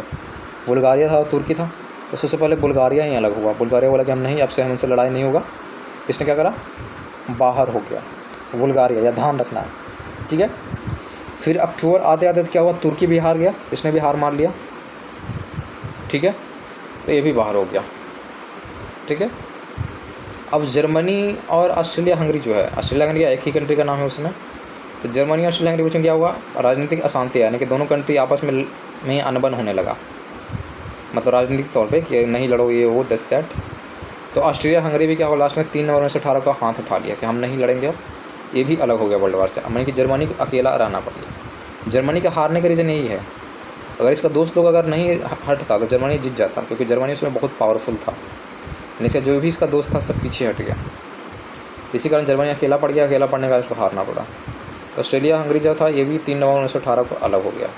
बुल्गारिया था और तुर्की था, तो सबसे पहले बुल्गारिया ही अलग हुआ। बुल्गारिया बोला कि हम नहीं, अब से हमसे लड़ाई नहीं होगा। इसने क्या करा? बाहर हो गया बुल्गारिया, या ध्यान रखना है, ठीक है। फिर अक्टूबर आते आते क्या हुआ? तुर्की भी हार गया, इसने भी हार मान लिया, ठीक है, तो ये भी बाहर हो गया, ठीक है। अब जर्मनी और ऑस्ट्रेलिया हंगरी जो है, ऑस्ट्रेलिया हंगरी एक ही कंट्री का नाम है उसमें, तो तो जर्मनी और श्रीलंका के बीच में क्या हुआ, राजनीतिक अशांति, यानी कि दोनों कंट्री आपस में अनबन होने लगा, मतलब राजनीतिक तौर पे कि नहीं लड़ो ये वो दिस दैट। तो ऑस्ट्रिया हंगरी भी क्या हुआ, लास्ट में 3 नवंबर 1918 को हाथ उठा लिया कि हम नहीं लड़ेंगे, अब ये भी अलग हो गया वर्ल्ड वार से। यानी कि जर्मनी को अकेला रहना पड़ गया। जर्मनी का हारने का रीज़न यही है, अगर इसका दोस्त लोग अगर नहीं हटता तो जर्मनी जीत जाता, क्योंकि जर्मनी उसमें बहुत पावरफुल था। इसका जो भी इसका दोस्त था सब पीछे हट गया, इसी कारण जर्मनी अकेला पड़ गया। अकेला पड़ने का उसको हारना पड़ा। तो ऑस्ट्रेलिया हंगरी जो था ये भी 3 नवंबर 1918 को अलग हो गया।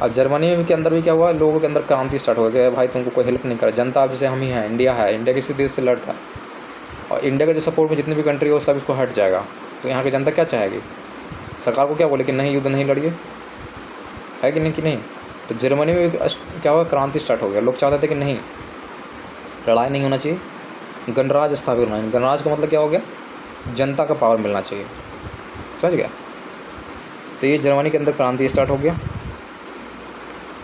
अब जर्मनी के अंदर भी क्या हुआ, लोगों के अंदर क्रांति स्टार्ट हो गया, भाई तुमको कोई हेल्प नहीं करा, जनता अब जैसे हम ही हैं, इंडिया है, इंडिया किसी देश से लड़ रहा है और इंडिया के जो सपोर्ट में जितनी भी कंट्री हो सब इसको हट जाएगा। तो यहाँ की जनता क्या चाहेगी, सरकार को क्या बोले कि नहीं युद्ध नहीं लड़िए, है कि नहीं। तो जर्मनी में भी क्या हुआ, क्रांति स्टार्ट हो गया। लोग चाहते थे कि नहीं, लड़ाई नहीं होना चाहिए, गणराज्य स्थापित होना। गणराज्य का मतलब क्या हो गया, जनता का पावर मिलना चाहिए, समझ गया। तो ये जर्मनी के अंदर क्रांति स्टार्ट हो गया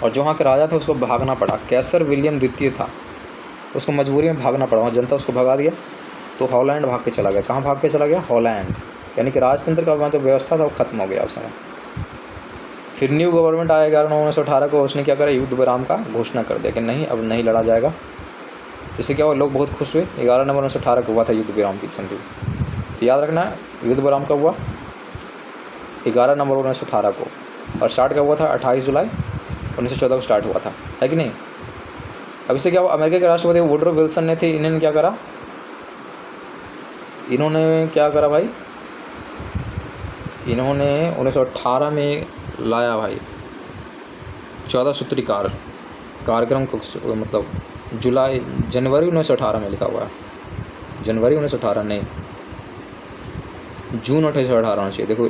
और जो वहाँ के राजा था उसको भागना पड़ा। कैसर विलियम द्वितीय था, उसको मजबूरी में भागना पड़ा, वहाँ जनता उसको भगा दिया तो हॉलैंड भाग के चला गया। कहाँ भाग के चला गया, हॉलैंड। यानी कि राजतंत्र का वहाँ जो व्यवस्था था वो खत्म हो गया उस समय। फिर न्यू गवर्नमेंट आया 11 नवंबर 1918 को, उसने क्या करा, युद्ध विराम का घोषणा कर दिया कि नहीं अब नहीं लड़ा जाएगा। इससे क्या हुआ, लोग बहुत खुश हुए। 11 नवंबर 1918 को हुआ था युद्ध विराम की संधि। तो याद रखना युद्ध विराम कब हुआ, 11 नवंबर 1918 को, और स्टार्ट कब हुआ था, 28 जुलाई 1914 को स्टार्ट हुआ था, है कि नहीं। अब इससे क्या हुआ, अमेरिका के राष्ट्रपति वुडरो विल्सन ने थे, इन्होंने क्या करा, भाई, इन्होंने 1918 में लाया भाई 14 सूत्री कार्यक्रम को, मतलब जनवरी 1918 में लिखा हुआ है, जनवरी 1918 नहीं, जून 1918 होना चाहिए। देखो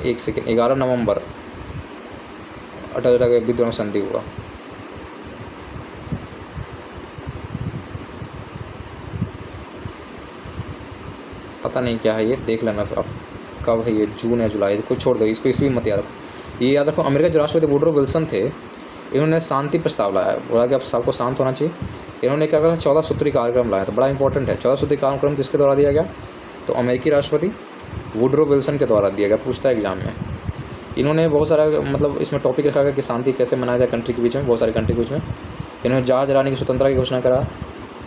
एक सेकेंड, 11 नवंबर 18 के विद्रोह संधि हुआ। पता नहीं क्या है ये, देख लेना आप कब है ये, जून या जुलाई, कोई छोड़ दो इसको, इसको भी मत याद रखो। ये याद रखो, अमेरिका के राष्ट्रपति वुडरो विल्सन थे, इन्होंने शांति प्रस्ताव लाया, बोला कि अब सबको शांत होना चाहिए। इन्होंने क्या करा, 14 सूत्री कार्यक्रम लाया, तो बड़ा इंपॉर्टेंट है। 14 सूत्री कार्यक्रम किसके द्वारा दिया गया, तो अमेरिकी राष्ट्रपति वुडरो विल्सन के द्वारा दिया गया, पूछता है एग्जाम में। इन्होंने बहुत सारा मतलब इसमें टॉपिक रखा गया कि शांति कैसे मनाया जाए कंट्री के बीच में, बहुत सारे कंट्री के बीच में। इन्होंने जहाज चलाने की स्वतंत्रता की घोषणा करा,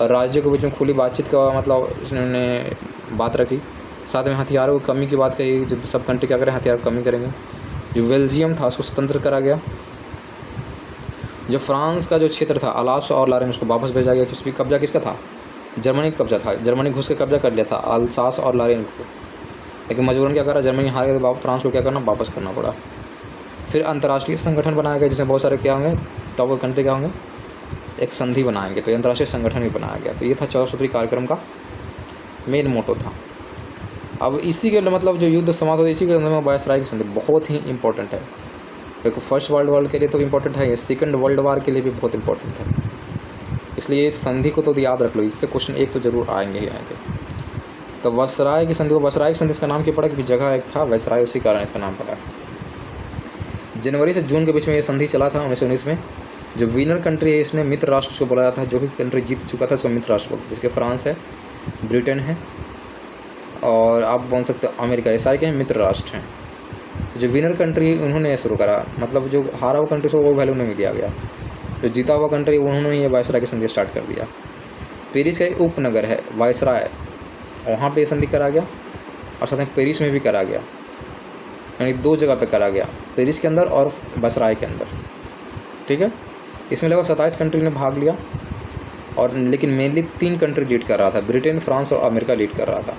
और राज्यों के बीच में खुली बातचीत का मतलब इन्होंने बात रखी। साथ में हथियारों की कमी की बात कही, जब सब कंट्री क्या करें, हथियार कमी करेंगे। जो बेल्जियम था उसको स्वतंत्र करा गया। जो फ्रांस का जो क्षेत्र था अल्सास और लॉरेन, उसको वापस भेजा गया। किस भी कब्जा किसका था, जर्मनी का कब्जा था, जर्मनी घुस के कब्जा कर लिया था अल्सास और लॉरेन को, लेकिन मजबूरन क्या करा, जर्मनी हार गया तो फ्रांस को क्या करना, वापस करना पड़ा। फिर अंतर्राष्ट्रीय संगठन बनाया गया जिसमें बहुत सारे क्या होंगे, टॉप कंट्री क्या होंगे, एक संधि बनाएंगे, तो अंतर्राष्ट्रीय संगठन भी बनाया गया। तो ये था 14 सूत्री कार्यक्रम का मेन मोटो था। अब इसी के मतलब जो युद्ध समाप्त होता है इसी के अंदर में वायसराय की संधि बहुत ही इंपॉर्टेंट है, क्योंकि फर्स्ट वर्ल्ड वॉर के लिए तो इम्पोर्टेंट है, ये सेकंड वर्ल्ड वार के लिए भी बहुत इंपॉर्टेंट है। इसलिए इस संधि को तो याद रख लो, इससे क्वेश्चन एक तो जरूर आएंगे ही आएंगे। तो वायसराय की संधि, वायसराय की संधि इसका नाम क्यों पड़ा, क्योंकि जगह एक था वायसराय, उसी कारण इसका नाम पड़ा। जनवरी से जून के बीच में ये संधि चला था 1919 में। जो विनर कंट्री है इसने मित्र राष्ट्र को बुलाया था, जो भी कंट्री जीत चुका था उसको मित्र राष्ट्र बोलते, जिसके फ्रांस है, ब्रिटेन है और आप बोल सकते हो अमेरिका, ये सारे क्या हैं, मित्र राष्ट्र हैं। तो जो विनर कंट्री उन्होंने शुरू करा, मतलब जो हारा हुआ कंट्री को वो वैल्यू नहीं दिया गया, जो जीता हुआ कंट्री उन्होंने ये वायसराय की संधि स्टार्ट कर दिया। पेरिस का एक उपनगर है वायसराय, वहाँ पे संधि करा गया और साथ में पेरिस में भी करा गया, यानी 2 जगह पे करा गया, पेरिस के अंदर और वायसराय के अंदर, ठीक है। इसमें लगभग 27 कंट्री ने भाग लिया, और लेकिन मेनली 3 कंट्री लीड कर रहा था, ब्रिटेन, फ्रांस और अमेरिका लीड कर रहा था।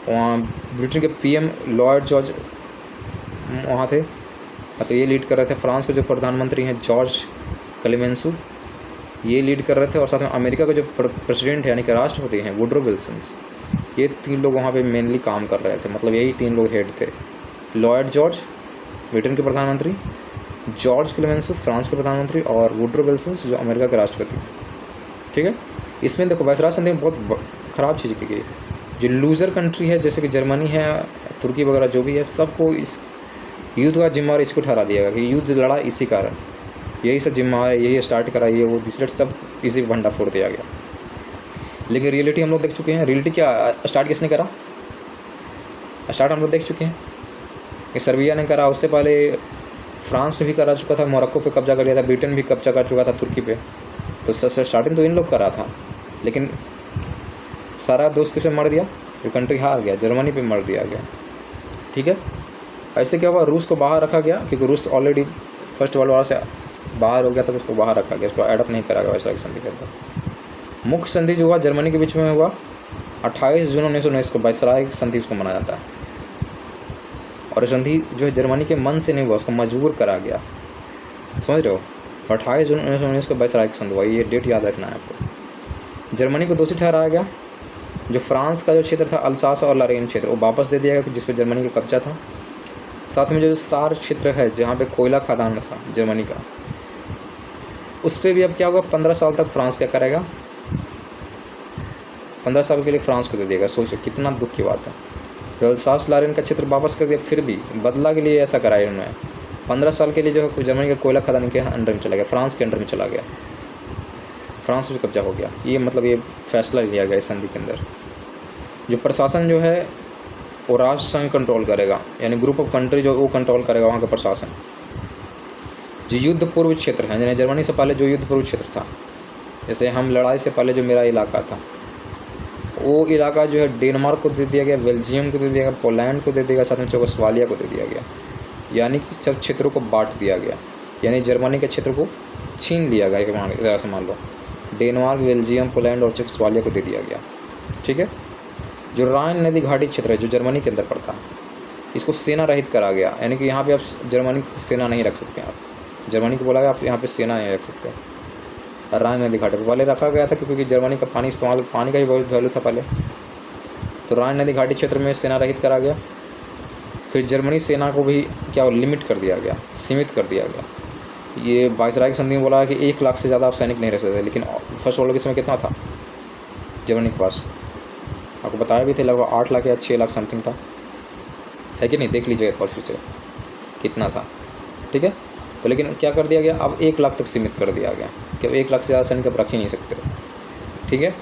वहाँ ब्रिटेन के पीएम लॉर्ड जॉर्ज वहाँ थे, तो ये लीड कर रहे थे। फ्रांस के जो प्रधानमंत्री हैं जॉर्ज क्लेमेंसू, ये लीड कर रहे थे, और साथ में अमेरिका के जो प्रेसिडेंट है यानी कि राष्ट्रपति हैं वुडरो विल्सन, ये 3 लोग वहाँ पे मेनली काम कर रहे थे, मतलब यही 3 लोग हेड थे। लॉर्ड जॉर्ज ब्रिटेन के प्रधानमंत्री, जॉर्ज क्लेमेंसू फ्रांस के प्रधानमंत्री, और वुडरो विल्सन जो अमेरिका के राष्ट्रपति, ठीक है। इसमें देखो वायसराय संधि में बहुत ख़राब चीज़ की गई, जो लूज़र कंट्री है जैसे कि जर्मनी है, तुर्की वगैरह जो भी है, सबको इस युद्ध का जिम्मेवार इसको ठहरा दिया गया कि युद्ध लड़ा इसी कारण, यही सब जिम्मेवार है, यही स्टार्ट करा, ये वो दूसरे सब इसी पर भंडा फोड़ दिया गया। लेकिन रियलिटी हम लोग देख चुके हैं, रियलिटी क्या स्टार्ट किसने करा, स्टार्ट हम लोग देख चुके हैं कि सर्बिया ने करा, उससे पहले फ्रांस ने भी करा चुका था, मोरक्को पे कब्जा कर लिया था, ब्रिटेन भी कब्जा कर चुका था तुर्की पे। तो स्टार्टिंग तो इन लोग करा था, लेकिन सारा दोस्त किसे मर दिया, जो कंट्री हार गया, जर्मनी पे मर दिया गया। ठीक है, ऐसे क्या हुआ, रूस को बाहर रखा गया, क्योंकि रूस ऑलरेडी फर्स्ट वर्ल्ड वॉर से बाहर हो गया था, तो उसको बाहर रखा गया, उसको एडप्ट नहीं करा गया वाइसराय संधि के अंदर। मुख्य संधि जो हुआ जर्मनी के बीच में हुआ 28 जून 1919 को, वाइसराय संधि उसको मनाया जाता है। और ये संधि जो है जर्मनी के मन से नहीं हुआ, उसको मजबूर करा गया, समझ रहे हो। 28 जून 1919 को वाइसराय संधि हुआ, ये डेट याद रखना है आपको। जर्मनी को दोषी ठहराया गया, जो फ्रांस का जो क्षेत्र था अल्सास और लॉरेन क्षेत्र, वो वापस दे दिया गया, जिस पे जर्मनी का कब्जा था। साथ में जो सार क्षेत्र है, जहाँ पे कोयला खदान था जर्मनी का, उस पर भी अब क्या होगा, 15 साल तक फ्रांस क्या करेगा, 15 साल के लिए फ्रांस को दे देगा। सोचो कितना दुख की बात है। जो अल्सास लॉरेन का क्षेत्र वापस कर दिया, फिर भी बदला के लिए ऐसा कराया इन्होंने। 15 साल के लिए जो है जर्मनी का कोयला खदान के अंडर में चला गया, फ्रांस के अंडर में चला गया, फ्रांस में कब्जा हो गया। ये मतलब ये फैसला लिया गया इस संधि के अंदर। जो प्रशासन जो है वो राष्ट्र संघ कंट्रोल करेगा, यानी ग्रुप ऑफ कंट्री जो वो कंट्रोल करेगा वहाँ का प्रशासन। जो युद्ध पूर्व क्षेत्र है, यानी जर्मनी से पहले जो युद्ध पूर्व क्षेत्र था, जैसे हम लड़ाई से पहले जो मेरा इलाका था, वो इलाका जो है डेनमार्क को दे दिया गया, बेल्जियम को दे दिया गया, पोलैंड को दे दिया गया, साथ में चेकोस्लोवाकिया को दे दिया गया। यानी कि सब क्षेत्रों को बांट दिया गया, यानी जर्मनी के क्षेत्र को छीन लिया गया। एक तरह से मान लो डेनमार्क, बेल्जियम, पोलैंड और चेकोस्लोवाकिया को दे दिया गया। ठीक है, जो राइन नदी घाटी क्षेत्र है जो जर्मनी के अंदर पड़ता है, इसको सेना रहित करा गया, यानी कि यहाँ पे आप जर्मनी की सेना नहीं रख सकते। आप जर्मनी को बोला गया आप यहाँ पे सेना नहीं रख सकते। राइन नदी घाटी पर पहले रखा गया था, क्योंकि जर्मनी का पानी का ही बहुत वैल्यू था पहले। तो राइन नदी घाटी क्षेत्र में सेना रहित करा गया। फिर जर्मनी सेना को भी क्या लिमिट कर दिया गया, सीमित कर दिया गया। ये वाइसराय की संधि में बोला है कि 1 लाख से ज़्यादा आप सैनिक नहीं रख सकते, लेकिन फर्स्ट वर्ल्ड के समय कितना था जर्मनी के पास, आपको बताया भी थे, लगभग 8 लाख या 6 लाख समथिंग था, है कि नहीं, देख लीजिए एक बार फिर से कितना था। ठीक है, तो लेकिन क्या कर दिया गया, अब 1 लाख तक सीमित कर दिया गया कि अब 1 लाख से ज़्यादा सैनिक आप रख ही नहीं सकते हो। ठीक है,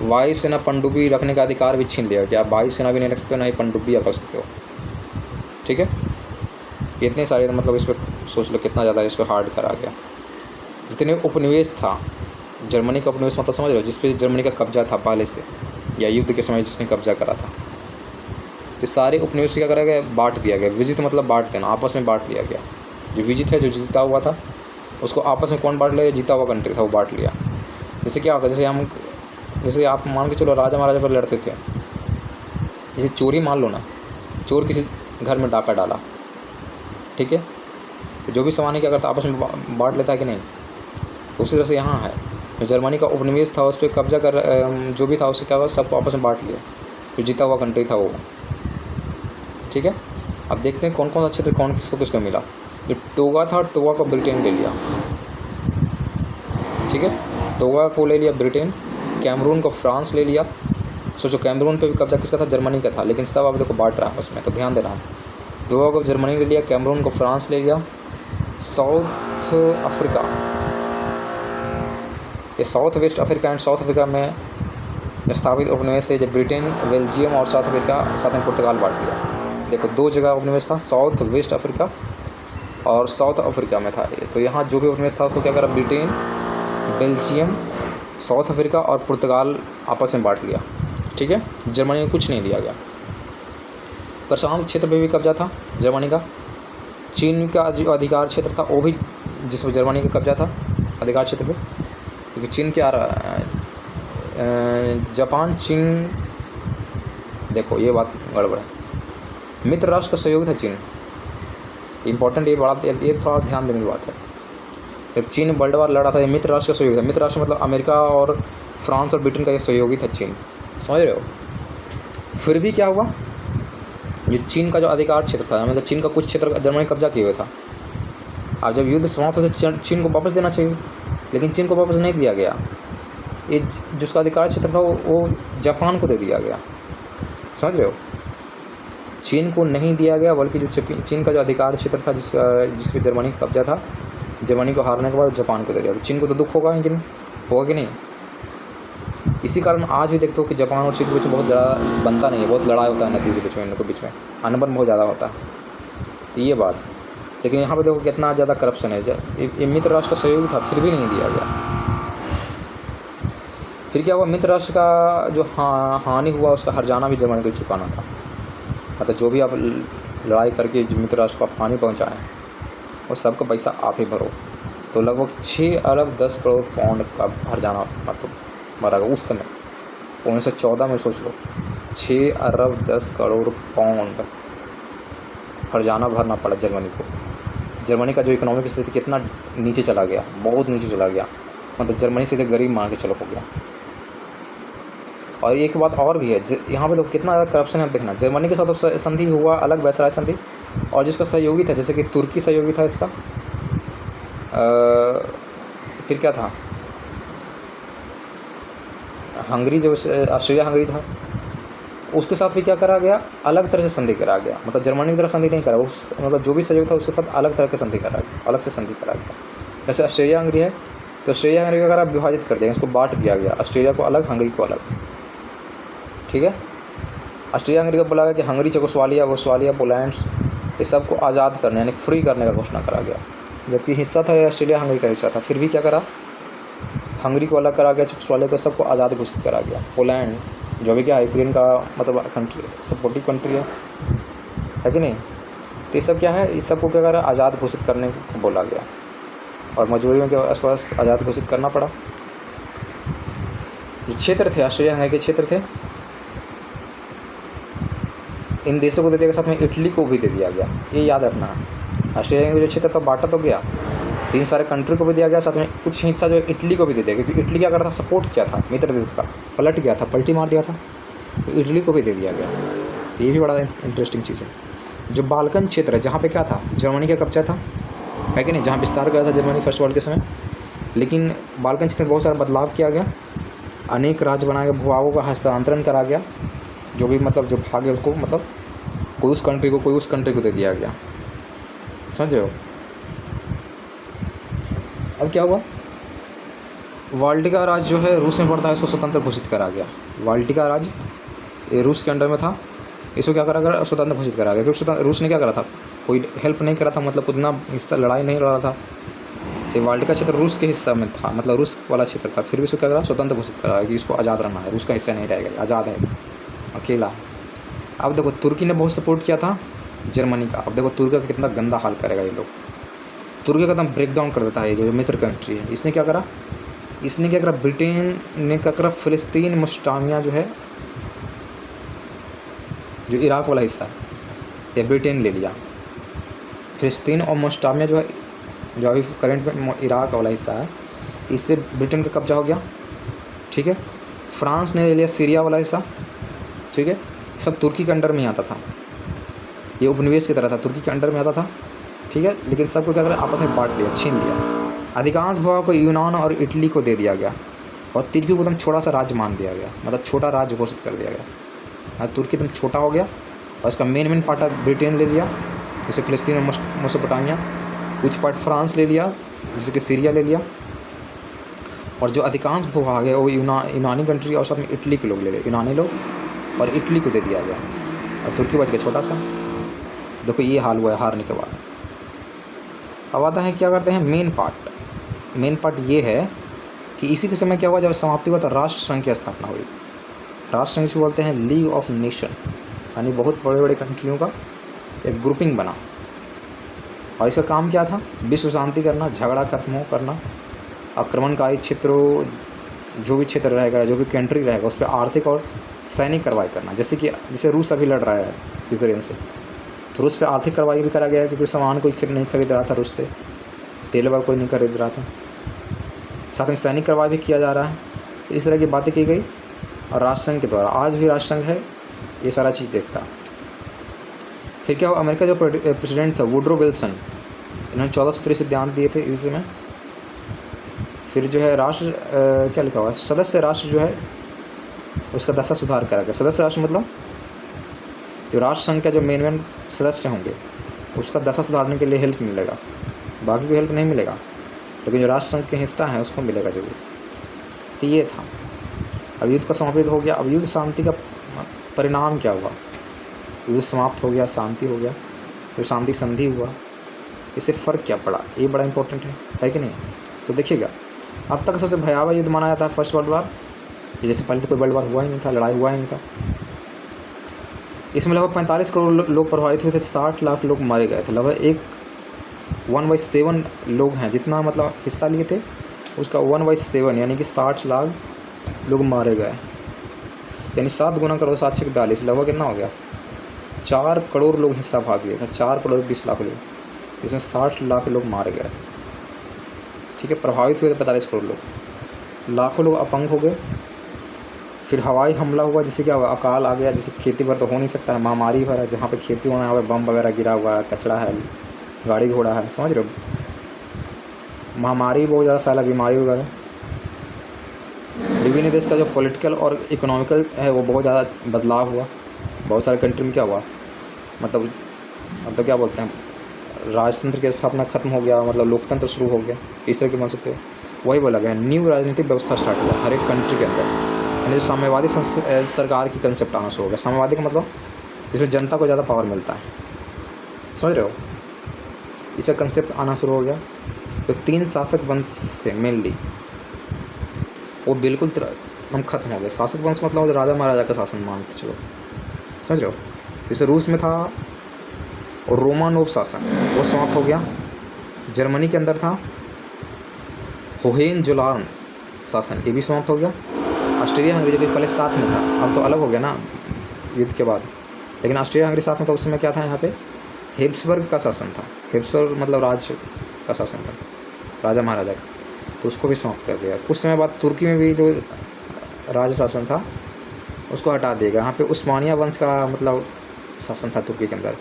वायुसेना पनडुब्बी रखने का अधिकार भी छीन लिया कि आप वायुसेना भी नहीं रख सकते हो, ना ही पनडुब्बी आप रख सकते हो। ठीक है, इतने सारे मतलब इस पर सोच लो कितना ज़्यादा इस पर हार्ड करा गया। जितने उपनिवेश था जर्मनी का, उपनिवेश मतलब समझ रहे हो, जिस पे जर्मनी का कब्जा था पहले से, या युद्ध के समय जिसने कब्जा करा था, तो सारे उपनिवेश क्या करा गया, बांट दिया गया। विजित मतलब बांट देना, आपस में बांट लिया गया। जो विजित है, जो जीता हुआ था, उसको आपस में कौन बांट लिया, जीता हुआ कंट्री था वो बांट लिया। जैसे क्या होता है, जैसे आप मान के चलो राजा महाराजा पर लड़ते थे, जैसे चोरी मान लो ना, चोर किसी घर में डाका डाला, ठीक है, तो जो भी सामान क्या करता आपस में बांट लेता है कि नहीं। तो उसी तरह से यहाँ है, जो जर्मनी का उपनिवेश था उस पर कब्जा कर जो भी था उससे क्या हुआ, सबको आपस में बांट लिया, जो जीता हुआ कंट्री था वो। ठीक है, अब देखते हैं कौन कौन सा क्षेत्र कौन किसको किसको मिला। जो टोगा था, टोगा को ब्रिटेन ले लिया। ठीक है, टोगा को ले लिया ब्रिटेन। कैमरून को फ्रांस ले लिया। सोचो कैमरून पे भी कब्जा किसका था, जर्मनी का था, लेकिन सब अब देखो बांट रहा है उसमें, तो ध्यान देना। टोगा को जर्मनी ले लिया, कैमरून को फ्रांस ले लिया। साउथ अफ्रीका, ये south west Africa and south Africa में स्थापित उपनिवेश है, जब ब्रिटेन, बेल्जियम और साउथ अफ्रीका साथ में पुर्तगाल बांट लिया। देखो 2 जगह उपनिवेश था, साउथ वेस्ट अफ्रीका और साउथ अफ्रीका में था ये। तो यहाँ जो भी उपनिवेश था उसको क्या करा, ब्रिटेन, बेल्जियम, साउथ अफ्रीका और पुर्तगाल आपस में बांट लिया। ठीक है, जर्मनी को कुछ नहीं दिया गया। प्रशांत क्षेत्र पे भी कब्जा था जर्मनी का। चीन का जो अधिकार क्षेत्र था वो भी, जिस पर जर्मनी का कब्जा था अधिकार क्षेत्र पे, क्योंकि चीन क्या रहा, जापान, चीन, देखो ये बात गड़बड़ है। मित्र राष्ट्र का सहयोग था चीन, इंपॉर्टेंट, ये बड़ा, ये थोड़ा ध्यान देने की बात है। जब चीन वर्ल्ड वार लड़ा था, ये मित्र राष्ट्र का सहयोग था। मित्र राष्ट्र मतलब अमेरिका और फ्रांस और ब्रिटेन का ये सहयोगी था चीन, समझ रहे हो। फिर भी क्या हुआ, ये चीन का जो अधिकार क्षेत्र था, मतलब चीन का कुछ क्षेत्र जर्मनी कब्जा किए हुए था। अब जब युद्ध समाप्त हो तो चीन को वापस देना चाहिए, लेकिन चीन को वापस नहीं दिया गया। ये जिसका अधिकार क्षेत्र था वो जापान को दे दिया गया, समझ रहे हो। चीन को नहीं दिया गया, बल्कि जो चीन का जो अधिकार क्षेत्र था जिस पे जर्मनी का कब्जा था, जर्मनी को हारने के बाद जापान को दे दिया। तो चीन को तो दुख होगा कि नहीं, इसी कारण आज भी देखते हो कि जापान और चीन के बीच में बहुत ज़्यादा बनता नहीं है, बहुत लड़ाई होता है नदियों के बीच में, इन लोगों के बीच में अनबन बहुत ज़्यादा होता है। तो ये बात है। लेकिन यहाँ पे देखो कितना ज़्यादा करप्शन है। ये मित्र राष्ट्र का सहयोगी था फिर भी नहीं दिया गया। फिर क्या हुआ, मित्र राष्ट्र का जो हानि हुआ उसका हर्जाना भी जर्मनी को चुकाना था। मतलब जो भी आप लड़ाई करके जो मित्र राष्ट्र को आप हानि पहुँचाएँ और सबका पैसा आप ही भरो। तो लगभग 6 अरब 10 करोड़ पाउंड का हर्जाना मतलब मरा उस समय 1914 में। सोच लो 6 अरब 10 करोड़ पाउंड हर्जाना भरना पड़ा जर्मनी को। जर्मनी का जो इकोनॉमिक स्थिति कितना नीचे चला गया, बहुत नीचे चला गया। मतलब जर्मनी सीधे गरीब मान के चलो हो गया। और एक बात और भी है, यहाँ पे लोग कितना ज़्यादा करप्शन है देखना। जर्मनी के साथ तो संधि हुआ अलग, वैसराय संधि, और जिसका सहयोगी था जैसे कि तुर्की सहयोगी था इसका, फिर क्या था, हंगरी, जो ऑस्ट्रिया हंगरी था, उसके साथ भी क्या करा गया, अलग तरह से संधि करा गया। मतलब जर्मनी की तरह संधि नहीं करा, उस मतलब जो भी सहयोग था उसके साथ अलग तरह के संधि करा गया, अलग से संधि करा गया। जैसे ऑस्ट्रेलिया हंगरी है तो ऑस्ट्रेलिया हंगरी का विभाजित कर दिया, इसको बांट दिया गया, ऑस्ट्रेलिया को अलग हंगरी को अलग। ठीक है, ऑस्ट्रेलिया हंगरी को बोला गया कि हंगरी, चेकोस्लोवाकिया, पोलैंड, ये सबको आज़ाद करने यानी फ्री करने का घोषणा करा गया। जबकि हिस्सा था ऑस्ट्रेलिया हंगरी का हिस्सा था, फिर भी क्या करा, हंगरी को अलग करा गया, चेकोस्लोवाकिया को सबको आज़ाद घोषित करा गया। पोलैंड जो भी क्या यूक्रेन का मतलब कंट्री सपोर्टिव कंट्री है कि नहीं, तो ये सब क्या है, इस सबको क्या करा, आज़ाद घोषित करने को बोला गया। और मजबूरी में क्या उसके पास आज़ाद घोषित करना पड़ा। जो क्षेत्र थे ऑस्ट्रेलिया हंगरी के क्षेत्र थे, इन देशों को दे दिया, साथ में इटली को भी दे दिया गया। ये याद रखना है, ऑस्ट्रेलिया का जो क्षेत्र था बांटा तो गया, 3 सारे कंट्री को भी दिया गया, साथ में कुछ हिस्सा जो इटली को भी दे दिया, क्योंकि इटली क्या करता था, सपोर्ट किया था मित्र देश का, पलट गया था, पलटी मार दिया था, तो इटली को भी दे दिया गया। तो ये भी बड़ा इंटरेस्टिंग चीज़ है। जो बाल्कन क्षेत्र है जहाँ पे क्या था, जर्मनी का कब्जा था, है कि नहीं, जहाँ विस्तार किया था जर्मनी फर्स्ट वर्ल्ड के समय। लेकिन बाल्कन क्षेत्र में बहुत सारा बदलाव किया गया, अनेक राज्य बनाए गए, भूभागों का हस्तांतरण करा गया। जो भी मतलब जो भाग है उसको मतलब कोई उस कंट्री को दे दिया गया। समझ रहे हो। अब क्या हुआ, बाल्टिका राज्य जो है रूस में पड़ता है, इसको स्वतंत्र घोषित करा गया। बाल्टिका राज्य ये रूस के अंडर में था, इसको क्या करा गया, स्वतंत्र घोषित करा गया। क्योंकि रूस ने क्या करा था, कोई हेल्प नहीं करा था, मतलब उतना हिस्सा लड़ाई नहीं लड़ा था। तो बाल्टिका क्षेत्र रूस के हिस्सा में था, मतलब रूस वाला क्षेत्र था, फिर भी इसको क्या करा, स्वतंत्र घोषित करा कि इसको आज़ाद रहना है, रूस का हिस्सा नहीं रहेगा, आज़ाद है अकेला। अब देखो तुर्की ने बहुत सपोर्ट किया था जर्मनी का। अब देखो तुर्की का कितना गंदा हाल करेगा ये लोग, तुर्की का एकदम ब्रेक डाउन कर देता है। जो मित्र कंट्री है इसने क्या करा, ब्रिटेन ने क्या करा, फ़िलिस्तीन मुस्टामिया जो है, जो इराक़ वाला हिस्सा है, ये ब्रिटेन ले लिया। फ़िलिस्तीन और मुस्टामिया जो है, जो अभी करंट में इराक़ वाला हिस्सा है, इस पर ब्रिटेन का कब्जा हो गया। ठीक है, फ्रांस ने ले लिया सीरिया वाला हिस्सा। ठीक है, सब तुर्की के अंडर में आता था, ये उपनिवेश की तरह था, तुर्की के अंडर में आता था। ठीक है, लेकिन सबको क्या करा, आपस में बांट लिया, छीन लिया। अधिकांश भूभाग को यूनान और इटली को दे दिया गया, और तुर्की को एकदम छोटा सा राज्य मान दिया गया, मतलब छोटा राज्य घोषित कर दिया गया। तुर्की एकदम छोटा हो गया, और इसका मेन पार्ट ब्रिटेन ले लिया, जैसे फ़िलिस्तीन और मेसोपोटामिया। कुछ पार्ट फ्रांस ले लिया, जैसे कि सीरिया ले लिया। और जो अधिकांश भूभाग है वो यूनानी कंट्री और साथ में इटली के लोग ले लिए, यूनानी लोग और इटली को दे दिया गया, और तुर्की बच गया छोटा सा। देखो ये हाल हुआ है हारने के बाद। अब आता है क्या करते हैं मेन पार्ट ये है कि इसी के समय क्या हुआ, जब समाप्ति हुआ तो राष्ट्र संघ की स्थापना हुई। राष्ट्र संघ से बोलते हैं लीग ऑफ नेशन, यानी बहुत बड़े बड़े कंट्रियों का एक ग्रुपिंग बना। और इसका काम क्या था, विश्व शांति करना, झगड़ा खत्म करना, आक्रमणकारी क्षेत्रों, जो भी क्षेत्र रहेगा, जो भी कंट्री रहेगा, उस पर आर्थिक और सैनिक कार्रवाई करना। जैसे रूस अभी लड़ रहा है यूक्रेन से, तो रूस पे आर्थिक कार्रवाई भी करा गया, क्योंकि सामान कोई नहीं खरीद रहा था रूस से, तेल वगैरह कोई नहीं खरीद रहा था। साथ में सैनिक कार्रवाई भी किया जा रहा है। तो इस तरह की बातें की गई, और राष्ट्रसंघ के द्वारा, आज भी राष्ट्रसंघ है, ये सारा चीज़ देखता। फिर क्या हुआ, अमेरिका जो प्रेसिडेंट था वुड्रो विल्सन, इन्होंने 14 सूत्री सिद्धांत दिए थे इस समय। फिर जो है राष्ट्र क्या लिखा हुआ है, सदस्य राष्ट्र जो है उसका दशा सुधार करा गया। सदस्य राष्ट्र मतलब जो राष्ट्र संघ का जो मेन सदस्य होंगे उसका दशा सुधारने के लिए हेल्प मिलेगा, बाकी को हेल्प नहीं मिलेगा, लेकिन जो राष्ट्र संघ के हिस्सा है उसको मिलेगा जरूर। तो ये था। अब युद्ध का समाप्त हो गया। अब युद्ध शांति का परिणाम क्या हुआ? युद्ध समाप्त हो गया, शांति हो गया, जो शांति संधि हुआ, इससे फ़र्क क्या पड़ा? ये बड़ा इंपॉर्टेंट है कि नहीं? तो देखिएगा, अब तक सबसे भयावह युद्ध माना जाता है फर्स्ट वर्ल्ड वार। जैसे पहले तो कोई वर्ल्ड वार हुआ ही नहीं था, लड़ाई हुआ ही नहीं था। इसमें लगभग 45 करोड़ लोग प्रभावित हुए थे, 60 लाख लोग मारे गए थे। लगभग 1/7 लोग हैं, जितना मतलब हिस्सा लिए थे उसका 1/7 यानी कि 60 लाख लोग मारे गए। यानी 7 गुना करो 7 6 42, लगभग कितना हो गया? 4 करोड़ लोग हिस्सा भाग लिए थे, 4 करोड़ 20 लाख लोग, इसमें 60 लाख लोग मारे गए। ठीक है, प्रभावित हुए थे 45 करोड़ लोग, लाखों लोग अपंग हो गए। फिर हवाई हमला हुआ, जिससे क्या हुआ? अकाल आ गया, जिससे खेती पर तो हो नहीं सकता है, महामारी भरा, जहाँ पे खेती होना है बम वगैरह गिरा हुआ है, कचरा है, गाड़ी घोड़ा है, समझ रहे हो? महामारी बहुत ज़्यादा फैला, बीमारी वगैरह। विभिन्न देश का जो पॉलिटिकल और इकोनॉमिकल है वो बहुत ज़्यादा बदलाव हुआ। बहुत सारे कंट्री में क्या हुआ, मतलब क्या बोलते हैं, राजतंत्र की स्थापना खत्म हो गया, मतलब लोकतंत्र शुरू हो गया, इस तरह की मान सकते हो। वही बोला गया, न्यू राजनीतिक व्यवस्था स्टार्ट हुआ हर एक कंट्री के अंदर। यानी जो साम्यवादी सरकार की कंसेप्ट आना शुरू हो गया। साम्यवादी का मतलब जिसमें जनता को ज़्यादा पावर मिलता है, समझ रहे हो? इसका कंसेप्ट आना शुरू हो गया। तो 3 शासक वंश थे मेनली, वो बिल्कुल हम खत्म हो गए। शासक वंश मतलब राजा महाराजा का शासन मान के चलो, समझ रहे हो? जैसे रूस में था और रोमानोव शासन, वो समाप्त हो गया। जर्मनी के अंदर था होहेनजोलर्न शासन, ये भी समाप्त हो गया। ऑस्ट्रिया हंगरी जो कि पहले साथ में था, अब तो अलग हो गया ना युद्ध के बाद, लेकिन ऑस्ट्रिया हंगरी साथ में था। उस समय क्या था यहाँ पे? हेब्सबर्ग का शासन था। हेब्सबर्ग मतलब राज का शासन था, राजा महाराजा का, तो उसको भी समाप्त कर दिया। कुछ समय बाद तुर्की में भी जो राज शासन था उसको हटा दिया। यहाँ पे उस्मानिया वंश का मतलब शासन था तुर्की के अंदर,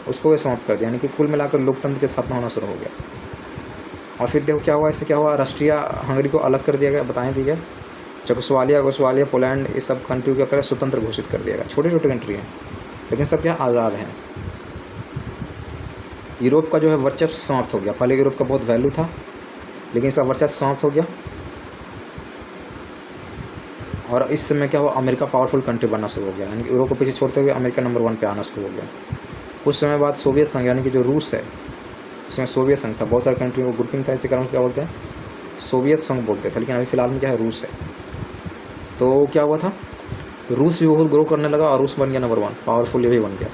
उसको भी समाप्त कर दिया। यानी कि कुल मिलाकर लोकतंत्र की स्थापना होना शुरू हो गया। और फिर देखो क्या हुआ, इससे क्या हुआ? राष्ट्रीय हंगरी को अलग कर दिया गया, बताएं दिया गया। चेकोस्लोवाकिया, पोलैंड, ये सब कंट्री को क्या स्वतंत्र घोषित कर दिया गया। छोटे छोटे कंट्री हैं लेकिन सब क्या आज़ाद हैं। यूरोप का जो है वर्चस्व समाप्त हो गया। पहले यूरोप का बहुत वैल्यू था, लेकिन इसका वर्चस्व समाप्त हो गया। और इस समय क्या हुआ? अमेरिका पावरफुल कंट्री बनना शुरू हो गया। यानी कि यूरोप को पीछे छोड़ते हुए अमेरिका नंबर 1 पे आना शुरू हो गया। कुछ समय बाद सोवियत संघ, यानी कि जो रूस है, उसमें सोवियत संघ था, बहुत सारे कंट्री को ग्रुपिंग था, इसी कारण क्या बोलते हैं? सोवियत संघ बोलते थे। लेकिन अभी फ़िलहाल में क्या है? रूस है। तो क्या हुआ था? रूस भी बहुत ग्रो करने लगा और रूस बन गया नंबर 1, पावरफुल ये भी बन गया,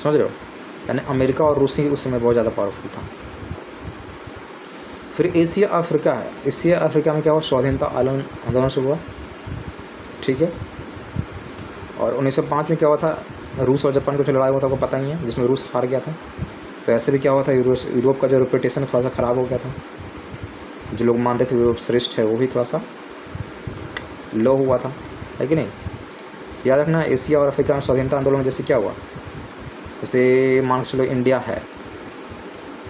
समझ रहे हो? यानी अमेरिका और रूस ही उस समय बहुत ज़्यादा पावरफुल था। फिर एशिया अफ्रीका है। एशिया अफ्रीका में क्या हुआ? स्वाधीनता आंदोलन शुरू हुआ, ठीक है। और 1905 में क्या हुआ था? रूस और जापान का जो लड़ाई हुआ था वो पता ही है, जिसमें रूस हार गया था। तो ऐसे भी क्या हुआ था? यूरोप का जो रेपुटेशन थोड़ा सा ख़राब हो गया था। जो लोग मानते थे यूरोप श्रेष्ठ है, वो भी थोड़ा सा लो हुआ था, है कि नहीं? याद रखना, एशिया और अफ्रीका में स्वाधीनता आंदोलन में जैसे क्या हुआ, जैसे मान के चलो इंडिया है,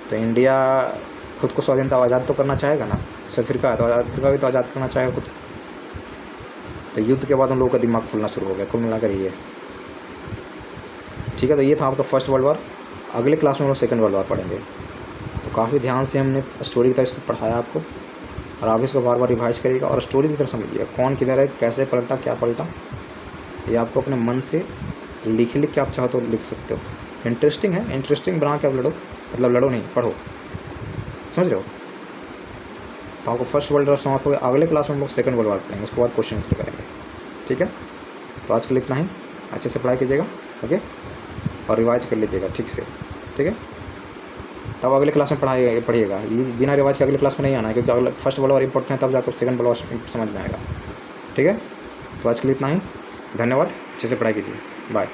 तो इंडिया खुद को स्वाधीनता आज़ाद तो करना चाहेगा ना। जैसे अफ्रीका है तो अफ्रीका भी तो आज़ाद करना चाहेगा खुद। तो युद्ध के बाद उन लोगों का दिमाग खुलना शुरू हो गया, कुल मिलाकर ये, ठीक है। तो ये था आपका फर्स्ट वर्ल्ड वार। अगले क्लास में हम लोग सेकंड वर्ल्ड वार पढ़ेंगे। तो काफ़ी ध्यान से हमने स्टोरी की तरह इसको पढ़ाया आपको, और आप इसको बार बार रिवाइज करिएगा और स्टोरी की तरह समझिएगा, कौन किधर है, कैसे पलटा, क्या पलटा, ये आपको अपने मन से लिख के आप चाहो तो लिख सकते हो। इंटरेस्टिंग है, इंटरेस्टिंग बना के आप लड़ो, मतलब लड़ो नहीं, पढ़ो, समझ रहे हो? तो आपको फर्स्ट वर्ल्ड वार समाप्त हो गया। अगले क्लास में हम लोग सेकंड वर्ल्ड वार पढ़ेंगे, उसके बाद क्वेश्चन आंसर करेंगे, ठीक है। तो आज के लिए इतना ही, अच्छे से पढ़ाई कीजिएगा, ओके, और रिवाइज कर लीजिएगा ठीक से, ठीक है। तब अगले क्लास में पढ़िएगा। ये बिना रिवाइज के अगले क्लास में नहीं आना है, क्योंकि अगला फर्स्ट वर्ल्ड वार इंपॉर्टेंट है, तब जाकर सेकंड वर्ल्ड वार समझ में आएगा, ठीक है। तो आज के लिए इतना ही, धन्यवाद, अच्छे से पढ़ाई कीजिए, बाय।